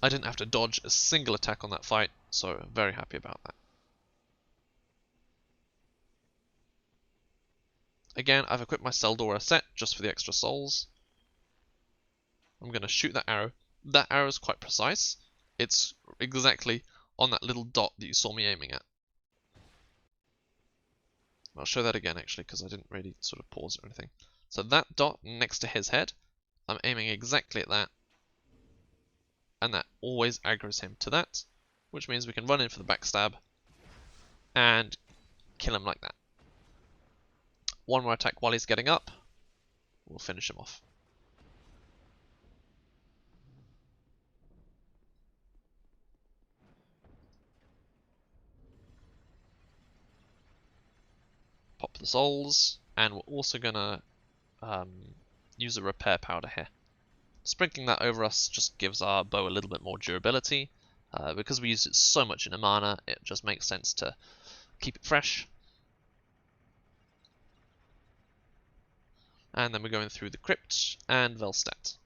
I didn't have to dodge a single attack on that fight, so very happy about that. Again, I've equipped my Seldora set just for the extra souls. I'm going to shoot that arrow. That arrow is quite precise. It's exactly on that little dot that you saw me aiming at. I'll show that again actually, because I didn't really sort of pause or anything. So that dot next to his head, I'm aiming exactly at that. And that always aggroes him to that, which means we can run in for the backstab and kill him like that. One more attack while he's getting up, we'll finish him off. Pop the souls, and we're also gonna use a repair powder here. Sprinkling that over us just gives our bow a little bit more durability. Because we use it so much in Amana, it just makes sense to keep it fresh. And then we're going through the Crypt and Velstadt.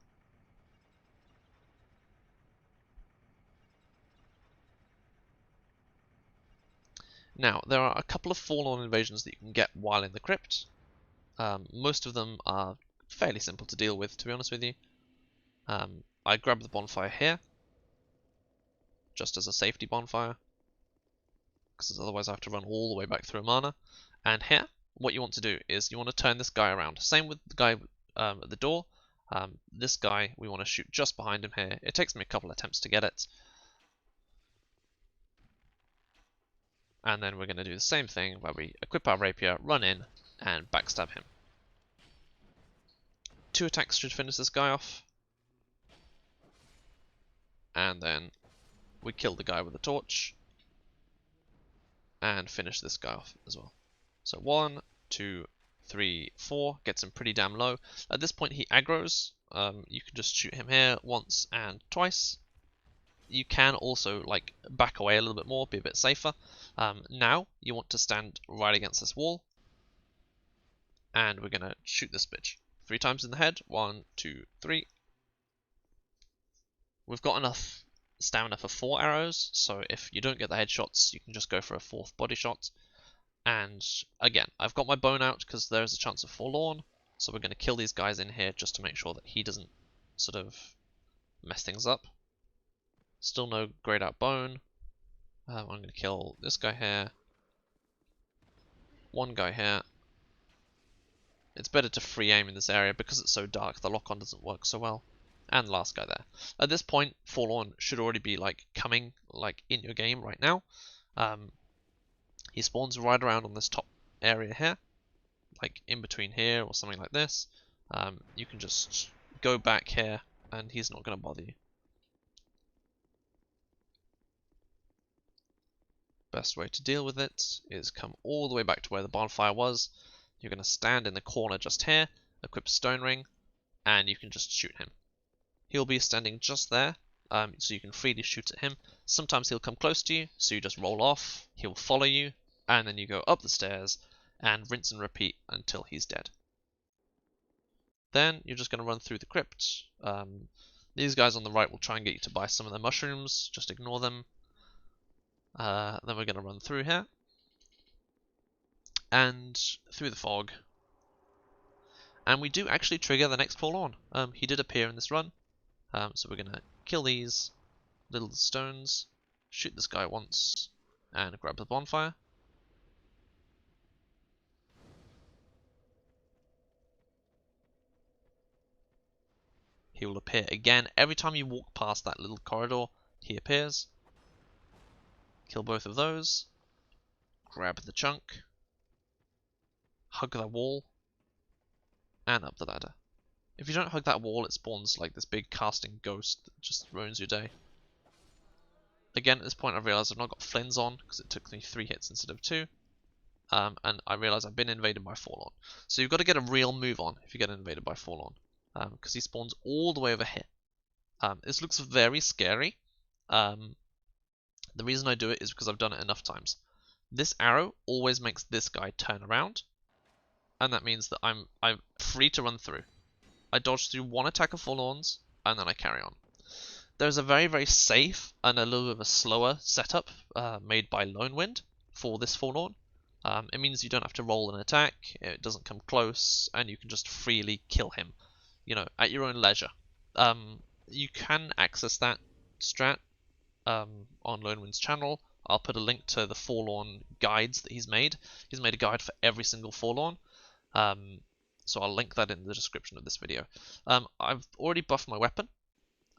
Now, there are a couple of Forlorn invasions that you can get while in the Crypt. Most of them are fairly simple to deal with, to be honest with you. I grab the bonfire here, just as a safety bonfire, because otherwise I have to run all the way back through Amana. And here, what you want to do is you want to turn this guy around. Same with the guy at the door. This guy, we want to shoot just behind him here. It takes me a couple attempts to get it. And then we're going to do the same thing where we equip our rapier, run in, and backstab him. 2 attacks should finish this guy off. And then we kill the guy with the torch. And finish this guy off as well. So 1, 2, 3, 4. Gets him pretty damn low. At this point he aggroes. You can just shoot him here once and twice. You can also like back away a little bit more, be a bit safer. Now you want to stand right against this wall. And we're going to shoot this bitch. 3 times in the head. 1, 2, 3. We've got enough stamina for 4 arrows, so if you don't get the headshots, you can just go for a 4th body shot. And again, I've got my bone out because there's a chance of Forlorn, so we're going to kill these guys in here just to make sure that he doesn't sort of mess things up. Still no grayed out bone. I'm going to kill this guy here. One guy here. It's better to free aim in this area because it's so dark, the lock-on doesn't work so well. And last guy there. At this point, Forlorn should already be like coming like in your game right now. He spawns right around on this top area here, like in between here or something like this. You can just go back here and he's not going to bother you. Best way to deal with it is come all the way back to where the bonfire was. You're going to stand in the corner just here, equip stone ring, and you can just shoot him. He'll be standing just there, so you can freely shoot at him. Sometimes he'll come close to you, so you just roll off, he'll follow you, and then you go up the stairs and rinse and repeat until he's dead. Then you're just going to run through the crypt. These guys on the right will try and get you to buy some of the mushrooms, just ignore them. Then we're going to run through here and through the fog, and we do actually trigger the next Forlorn. He did appear in this run, so we're going to kill these little stones, shoot this guy once, and grab the bonfire. He will appear again every time you walk past that little corridor. He appears. Kill both of those, grab the chunk, hug that wall, and up the ladder. If you don't hug that wall, it spawns like this big casting ghost that just ruins your day. Again, at this point I realised I've not got flins on because it took me 3 hits instead of 2. And I realise I've been invaded by Forlorn. So you've got to get a real move on if you get invaded by Forlorn, because he spawns all the way over here. This looks very scary. The reason I do it is because I've done it enough times. This arrow always makes this guy turn around, and that means that I'm free to run through. I dodge through one attack of Forlorn's, and then I carry on. There's a very, very safe and a little bit of a slower setup made by Lonewind for this Forlorn. It means you don't have to roll an attack, it doesn't come close, and you can just freely kill him, you know, at your own leisure. You can access that strat on Lonewind's channel. I'll put a link to the Forlorn guides that he's made. He's made a guide for every single Forlorn. So I'll link that in the description of this video. I've already buffed my weapon.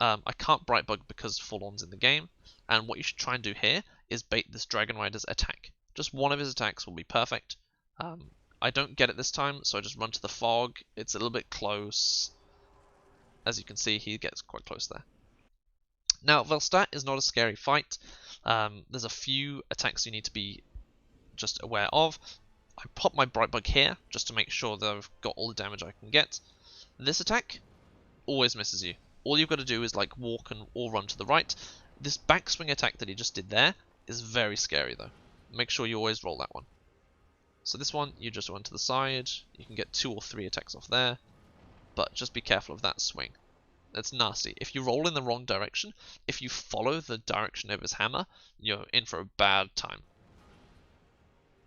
I can't bright bug because Forlorn's in the game. And what you should try and do here is bait this Dragon Rider's attack. Just one of his attacks will be perfect. I don't get it this time, so I just run to the fog. It's a little bit close. As you can see, he gets quite close there. Now, Velstadt is not a scary fight. There's a few attacks you need to be just aware of. I pop my bright bug here just to make sure that I've got all the damage I can get. This attack always misses you. All you've got to do is like walk or run to the right. This backswing attack that he just did there is very scary though. Make sure you always roll that one. So this one, you just run to the side. You can get 2 or 3 attacks off there, but just be careful of that swing. That's nasty. If you roll in the wrong direction, if you follow the direction of his hammer, you're in for a bad time.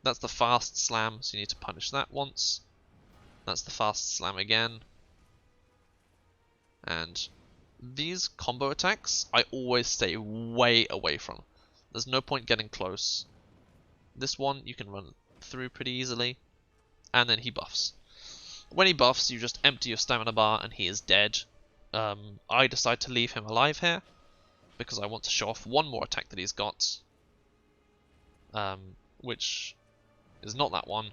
That's the fast slam, so you need to punish that once. That's the fast slam again. And these combo attacks, I always stay way away from. There's no point getting close. This one, you can run through pretty easily. And then he buffs. When he buffs, you just empty your stamina bar and he is dead. I decide to leave him alive here because I want to show off one more attack that he's got, which is not that one.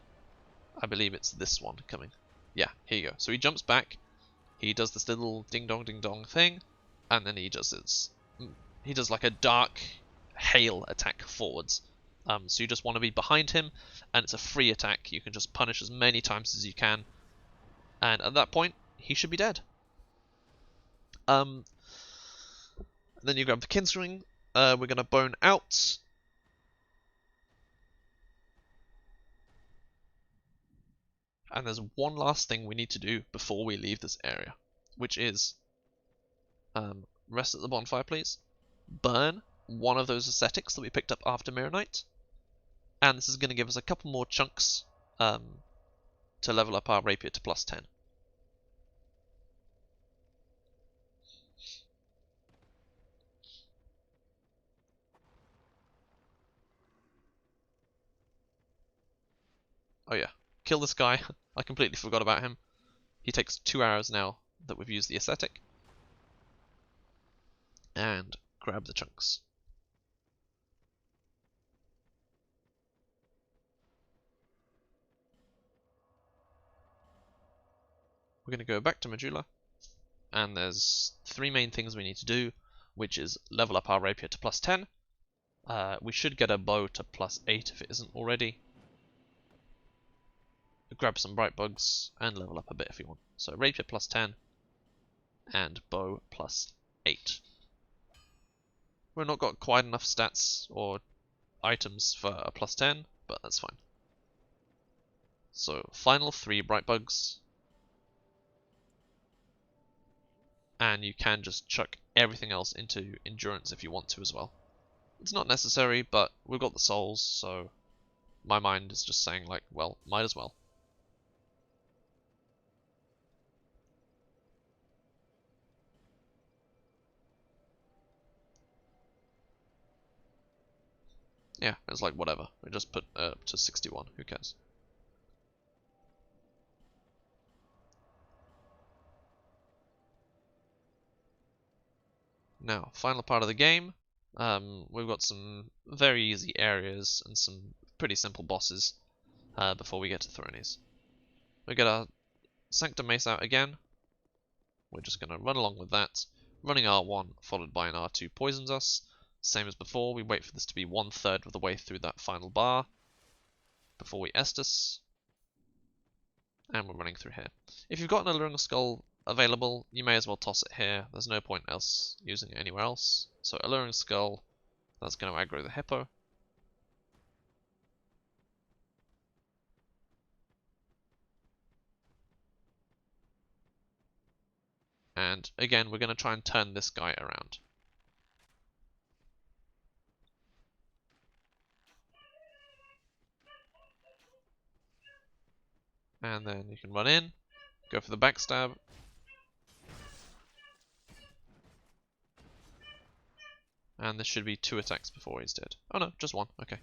I believe it's this one coming. Yeah, here you go. So he jumps back, he does this little ding dong thing, and then he does like a dark hail attack forwards. So you just want to be behind him, and it's a free attack. You can just punish as many times as you can, and at that point he should be dead. Then you grab the Kinsring. We're going to bone out. And there's one last thing we need to do before we leave this area, which is rest at the bonfire, please. Burn one of those ascetics that we picked up after Mirror Night. And this is going to give us a couple more chunks to level up our rapier to +10. Oh yeah, kill this guy. I completely forgot about him. He takes 2 arrows now that we've used the ascetic. And grab the chunks. We're going to go back to Medulla, and there's 3 main things we need to do, which is level up our rapier to +10. We should get a bow to +8 if it isn't already. Grab some bright bugs and level up a bit if you want. So rapier +10 and bow +8. We've not got quite enough stats or items for a +10, but that's fine. So final 3 bright bugs. And you can just chuck everything else into endurance if you want to as well. It's not necessary, but we've got the souls, so my mind is just saying like, well, might as well. Yeah, it's like whatever. We just put to 61, who cares? Now, final part of the game. We've got some very easy areas and some pretty simple bosses before we get to Thronies. We get our Sanctum Mace out again. We're just going to run along with that. Running R1 followed by an R2 poisons us. Same as before, we wait for this to be 1/3 of the way through that final bar before we Estus. And we're running through here. If you've got an Alluring Skull available, you may as well toss it here. There's no point else using it anywhere else. So Alluring Skull, that's going to aggro the hippo. And again, we're going to try and turn this guy around. And then you can run in, go for the backstab. And there should be 2 attacks before he's dead. Oh no, just 1, okay.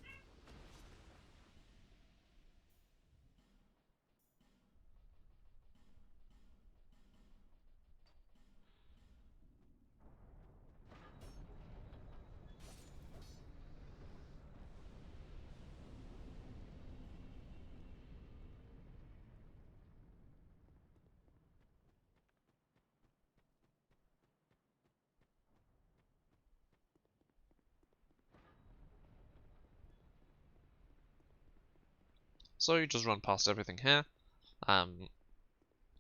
So you just run past everything here.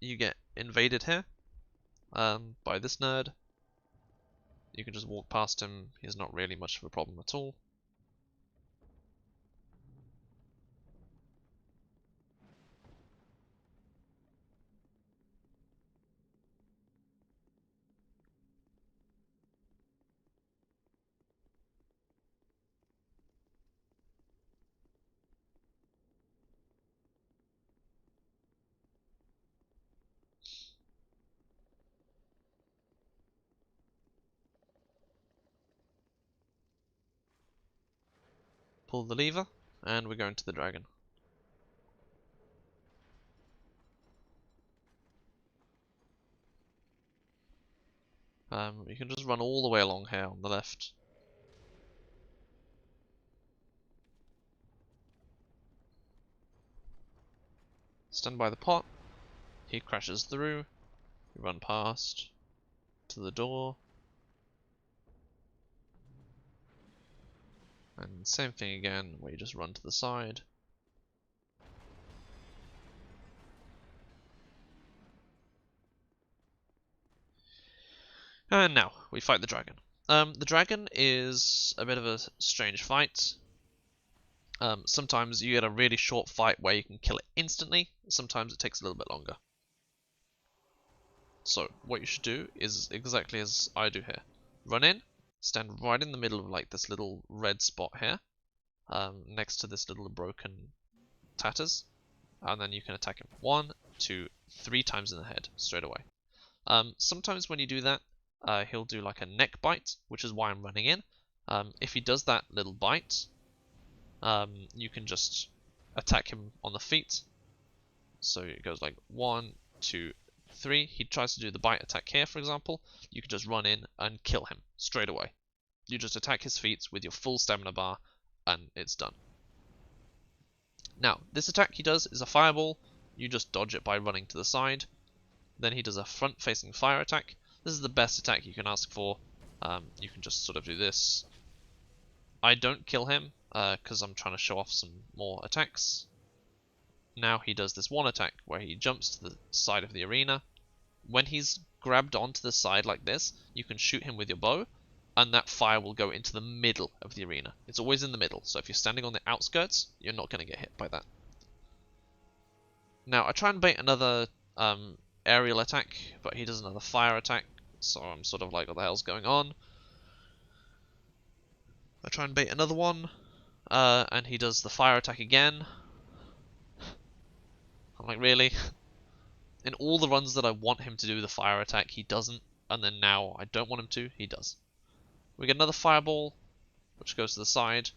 You get invaded here by this nerd. You can just walk past him. He's not really much of a problem at all. Pull the lever, and we're going to the dragon. You can just run all the way along here on the left. Stand by the pot. He crashes through. You run past to the door. And same thing again, where you just run to the side. And now, we fight the dragon. The dragon is a bit of a strange fight. Sometimes you get a really short fight where you can kill it instantly. Sometimes it takes a little bit longer. So, what you should do is exactly as I do here. Run in, stand right in the middle of like this little red spot here. Next to this little broken tatters. And then you can attack him 1, 2, 3 times in the head straight away. Sometimes when you do that, he'll do like a neck bite, which is why I'm running in. If he does that little bite, you can just attack him on the feet. So it goes like 1, 2, 3. He tries to do the bite attack here, for example. You can just run in and kill him straight away. You just attack his feet with your full stamina bar, and it's done. Now, this attack he does is a fireball. You just dodge it by running to the side. Then he does a front-facing fire attack. This is the best attack you can ask for. You can just sort of do this. I don't kill him because I'm trying to show off some more attacks. Now he does this one attack where he jumps to the side of the arena. When he's grabbed onto the side like this, you can shoot him with your bow, and that fire will go into the middle of the arena. It's always in the middle, so if you're standing on the outskirts, you're not going to get hit by that. Now I try and bait another aerial attack, but he does another fire attack, so I'm sort of like, what the hell's going on? I try and bait another one, and he does the fire attack again. I'm like, really? In all the runs that I want him to do the fire attack, he doesn't, and then now I don't want him to, he does. We get another fireball, which goes to the side.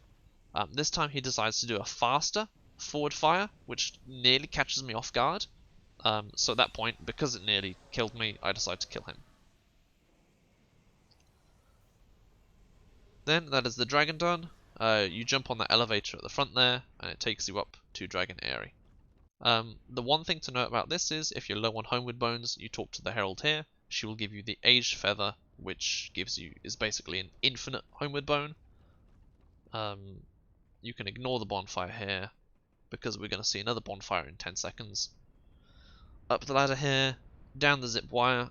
This time he decides to do a faster forward fire, which nearly catches me off guard. So at that point, because it nearly killed me, I decide to kill him. Then that is the dragon done. You jump on the elevator at the front there, and it takes you up to Dragon Eyrie. The one thing to note about this is, if you're low on homeward bones, you talk to the herald here. She will give you the aged feather, which is basically an infinite homeward bone. You can ignore the bonfire here, because we're going to see another bonfire in 10 seconds. Up the ladder here, down the zip wire,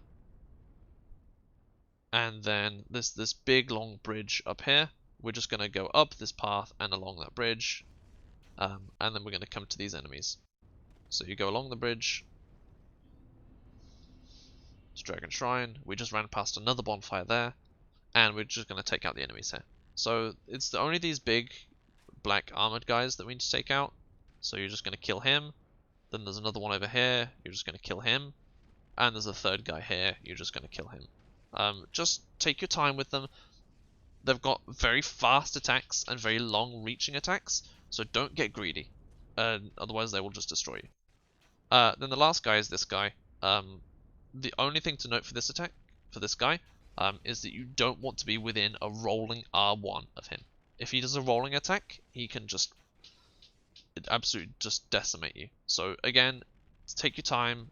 and then this big long bridge up here. We're just going to go up this path and along that bridge, and then we're going to come to these enemies. So you go along the bridge, it's Dragon Shrine. We just ran past another bonfire there, and we're just going to take out the enemies here. So it's only these big black armored guys that we need to take out. So you're just going to kill him. Then there's another one over here, you're just going to kill him. And there's a third guy here, you're just going to kill him. Just take your time with them. They've got very fast attacks and very long reaching attacks, so don't get greedy. Otherwise they will just destroy you. Then the last guy is this guy. The only thing to note for this attack, for this guy, is that you don't want to be within a rolling R1 of him. If he does a rolling attack, he can just absolutely just decimate you. So again, take your time,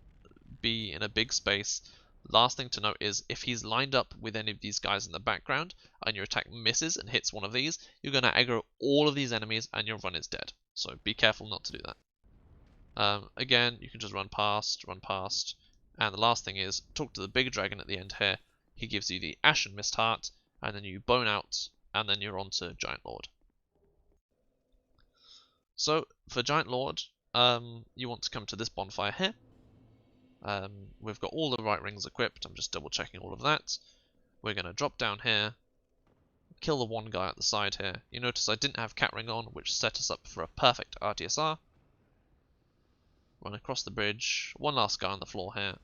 be in a big space. Last thing to note is, if he's lined up with any of these guys in the background and your attack misses and hits one of these, you're going to aggro all of these enemies and your run is dead. So be careful not to do that. Again, you can just run past, and the last thing is, talk to the big dragon at the end here. He gives you the Ashen Mist Heart, and then you bone out, and then you're on to Giant Lord. So, for Giant Lord, you want to come to this bonfire here. We've got all the right rings equipped, I'm just double checking all of that. We're going to drop down here, kill the one guy at the side here. You notice I didn't have cat ring on, which set us up for a perfect RTSR. Run across the bridge, one last guy on the floor here,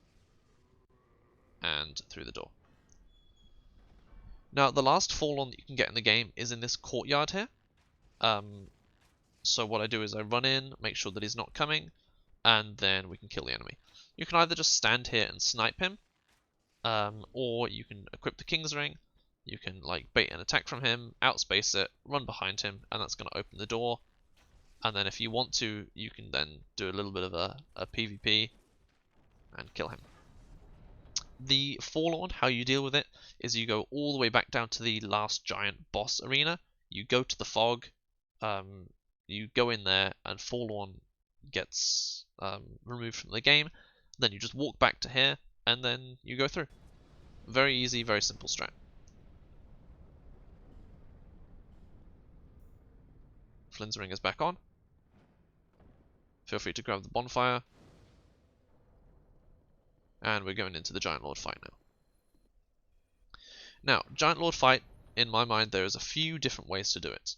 and through the door. Now, the last Forlorn that you can get in the game is in this courtyard here. So what I do is I run in, make sure that he's not coming, and then we can kill the enemy. You can either just stand here and snipe him, or you can equip the King's Ring. You can like bait an attack from him, outspace it, run behind him, and that's going to open the door. And then if you want to, you can then do a little bit of a PvP and kill him. The Forlorn, how you deal with it, is you go all the way back down to the last giant boss arena. You go to the fog, you go in there, and Forlorn gets removed from the game. Then you just walk back to here, and then you go through. Very easy, very simple strat. Flynn's ring is back on. Feel free to grab the bonfire. And we're going into the Giant Lord fight now. Now, Giant Lord fight, in my mind, there is a few different ways to do it.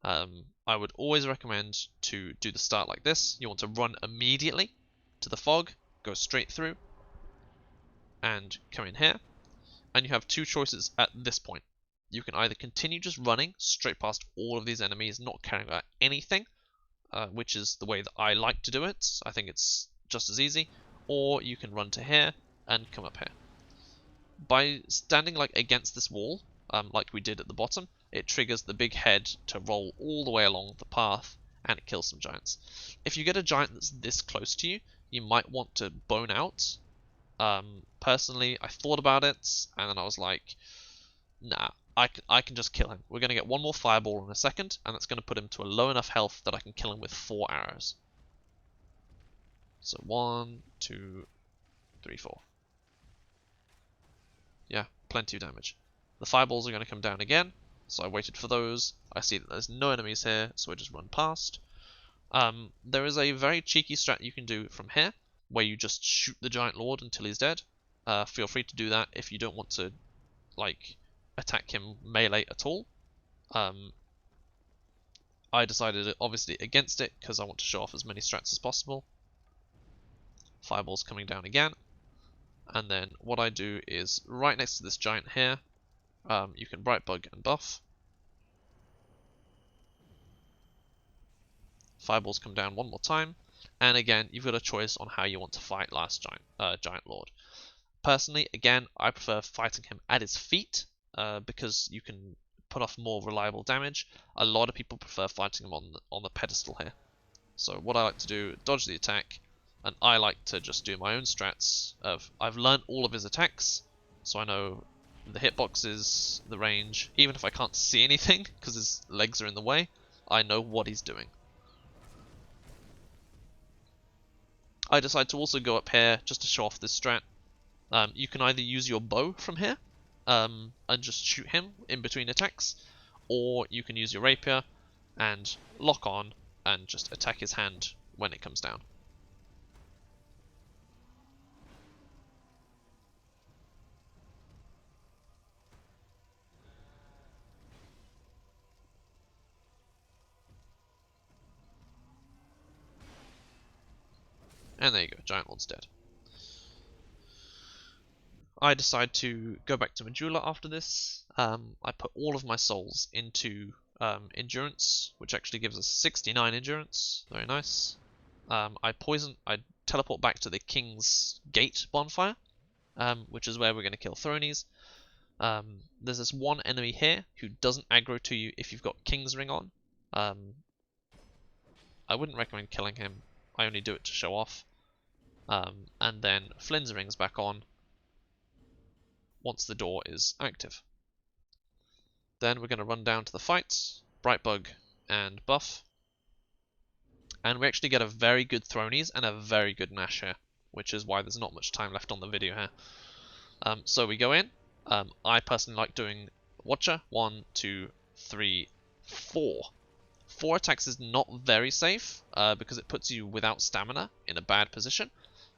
I would always recommend to do the start like this. You want to run immediately to the fog, go straight through, and come in here. And you have two choices at this point. You can either continue just running straight past all of these enemies, not caring about anything, which is the way that I like to do it. I think it's just as easy. Or you can run to here and come up here. By standing like against this wall, like we did at the bottom, it triggers the big head to roll all the way along the path, and it kills some giants. If you get a giant that's this close to you, you might want to bone out. Personally, I thought about it, and then I was like, nah, I can just kill him. We're going to get one more fireball in a second, and that's going to put him to a low enough health that I can kill him with 4 arrows. So 1, 2, 3, 4. Yeah, plenty of damage. The fireballs are going to come down again, so I waited for those. I see that there's no enemies here, so I just run past. There is a very cheeky strat you can do from here, where you just shoot the giant lord until he's dead. Feel free to do that if you don't want to, like, attack him melee at all. I decided obviously against it because I want to show off as many strats as possible. Fireballs coming down again. And then what I do is right next to this giant here, you can bright bug and buff. Fireballs come down one more time, and again you've got a choice on how you want to fight last giant lord. Personally, again, I prefer fighting him at his feet because you can put off more reliable damage. A lot of people prefer fighting him on the pedestal here. So what I like to do, dodge the attack, and I like to just do my own strats of, I've learned all of his attacks, so I know the hitboxes, the range. Even if I can't see anything because his legs are in the way, I know what he's doing. I decide to also go up here just to show off this strat. You can either use your bow from here and just shoot him in between attacks, or you can use your rapier and lock on and just attack his hand when it comes down. And there you go, Giant Lord's dead. I decide to go back to Medulla after this. I put all of my souls into endurance, which actually gives us 69 endurance. Very nice. I teleport back to the King's Gate bonfire, which is where we're going to kill Thronies. There's this one enemy here who doesn't aggro to you if you've got King's Ring on. I wouldn't recommend killing him. I only do it to show off. And then Flynn's Ring's back on once the door is active. Then we're going to run down to the fight, Brightbug and buff. And we actually get a very good Thronies and a very good Nash here, which is why there's not much time left on the video here. So we go in. I personally like doing Watcher, 1, 2, 3, 4. 4 attacks is not very safe because it puts you without stamina in a bad position.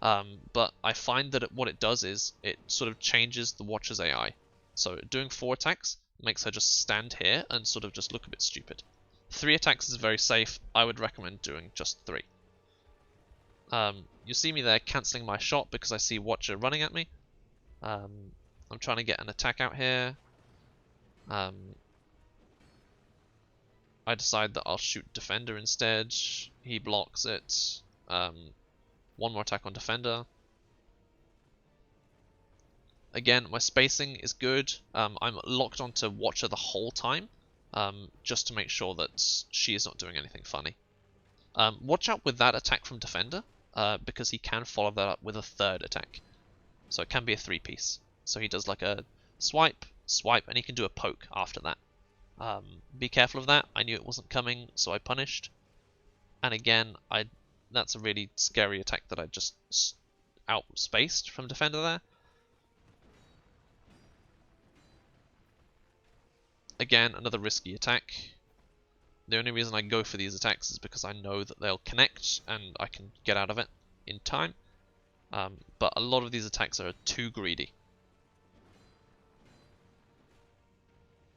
But I find that what it does is it sort of changes the Watcher's AI. So doing 4 attacks makes her just stand here and sort of just look a bit stupid. 3 attacks is very safe. I would recommend doing just 3. You see me there cancelling my shot because I see Watcher running at me. I'm trying to get an attack out here. I decide that I'll shoot Defender instead. He blocks it. One more attack on Defender. Again, my spacing is good. I'm locked onto Watcher the whole time, just to make sure that she is not doing anything funny. Watch out with that attack from Defender, because he can follow that up with a 3rd attack. So it can be a 3-piece. So he does like a swipe, and he can do a poke after that. Be careful of that. I knew it wasn't coming, so I punished. And again, that's a really scary attack that I just outspaced from Defender there. Again, another risky attack. The only reason I go for these attacks is because I know that they'll connect and I can get out of it in time. But a lot of these attacks are too greedy.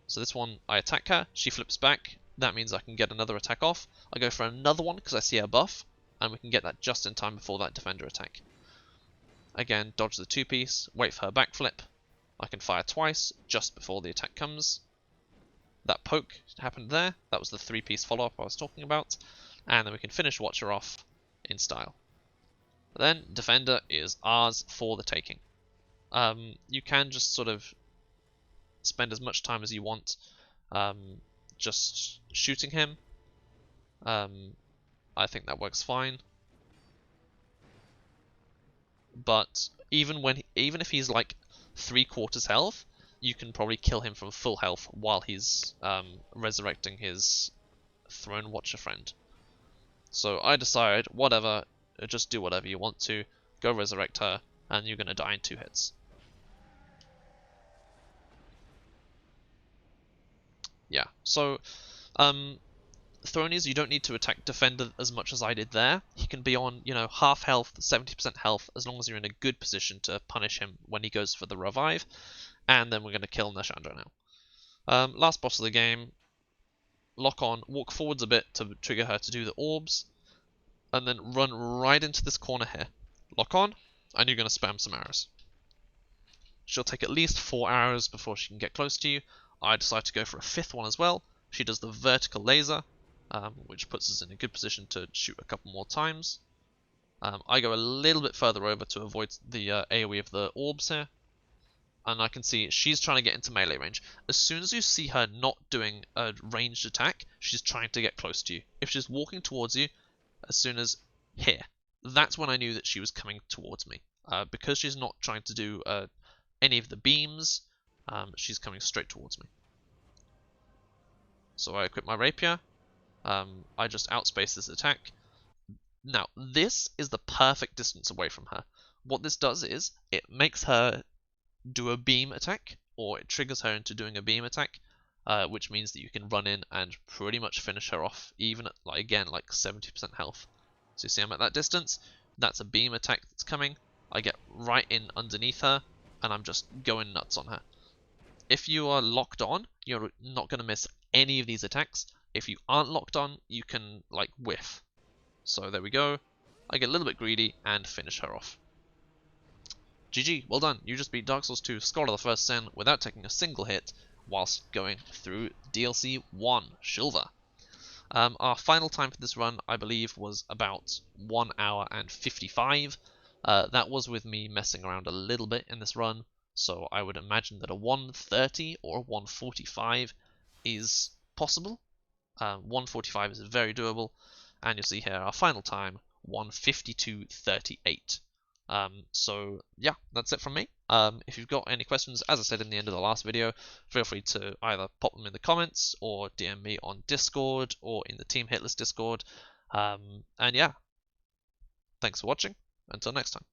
So this one, I attack her, she flips back. That means I can get another attack off. I go for another one because I see her buff, and we can get that just in time before that Defender attack. Again, dodge the 2-piece, wait for her backflip. I can fire twice just before the attack comes. That poke happened there. That was the 3-piece follow-up I was talking about. and then we can finish Watcher off in style. Then Defender is ours for the taking. You can just sort of spend as much time as you want just shooting him. I think that works fine. But even if he's like 3/4 health, you can probably kill him from full health while he's resurrecting his Throne Watcher friend. So I decide, whatever, just do whatever you want to, go resurrect her, and you're gonna die in 2 hits. Yeah, so Thronies, you don't need to attack Defender as much as I did there. He can be on, half health, 70% health, as long as you're in a good position to punish him when he goes for the revive. And then we're going to kill Nashandra now. Last boss of the game. Lock on, walk forwards a bit to trigger her to do the orbs. And then run right into this corner here. Lock on, and you're going to spam some arrows. She'll take at least 4 arrows before she can get close to you. I decide to go for a 5th one as well. She does the vertical laser, which puts us in a good position to shoot a couple more times. I go a little bit further over to avoid the AoE of the orbs here. And I can see she's trying to get into melee range. As soon as you see her not doing a ranged attack, she's trying to get close to you. If she's walking towards you, as soon as here, that's when I knew that she was coming towards me. Because she's not trying to do any of the beams, she's coming straight towards me. So I equip my rapier. I just outspace this attack. Now, this is the perfect distance away from her. What this does is, it makes her do a beam attack, or it triggers her into doing a beam attack, which means that you can run in and pretty much finish her off, even at, like 70% health. So you see I'm at that distance, that's a beam attack that's coming, I get right in underneath her, and I'm just going nuts on her. If you are locked on, you're not going to miss any of these attacks. If you aren't locked on, you can, whiff. So there we go. I get a little bit greedy and finish her off. GG, well done. You just beat Dark Souls 2 Scholar of the First Sin without taking a single hit whilst going through DLC 1, Shulva. Our final time for this run, I believe, was about 1 hour and 55. That was with me messing around a little bit in this run, so I would imagine that a 1:30 or a 1:45 is possible. 1:45 is very doable, and you'll see here our final time, 1:52:38. So yeah, that's it from me. If you've got any questions, as I said in the end of the last video, feel free to either pop them in the comments or DM me on Discord or in the Team Hitless Discord. And yeah, thanks for watching. Until next time.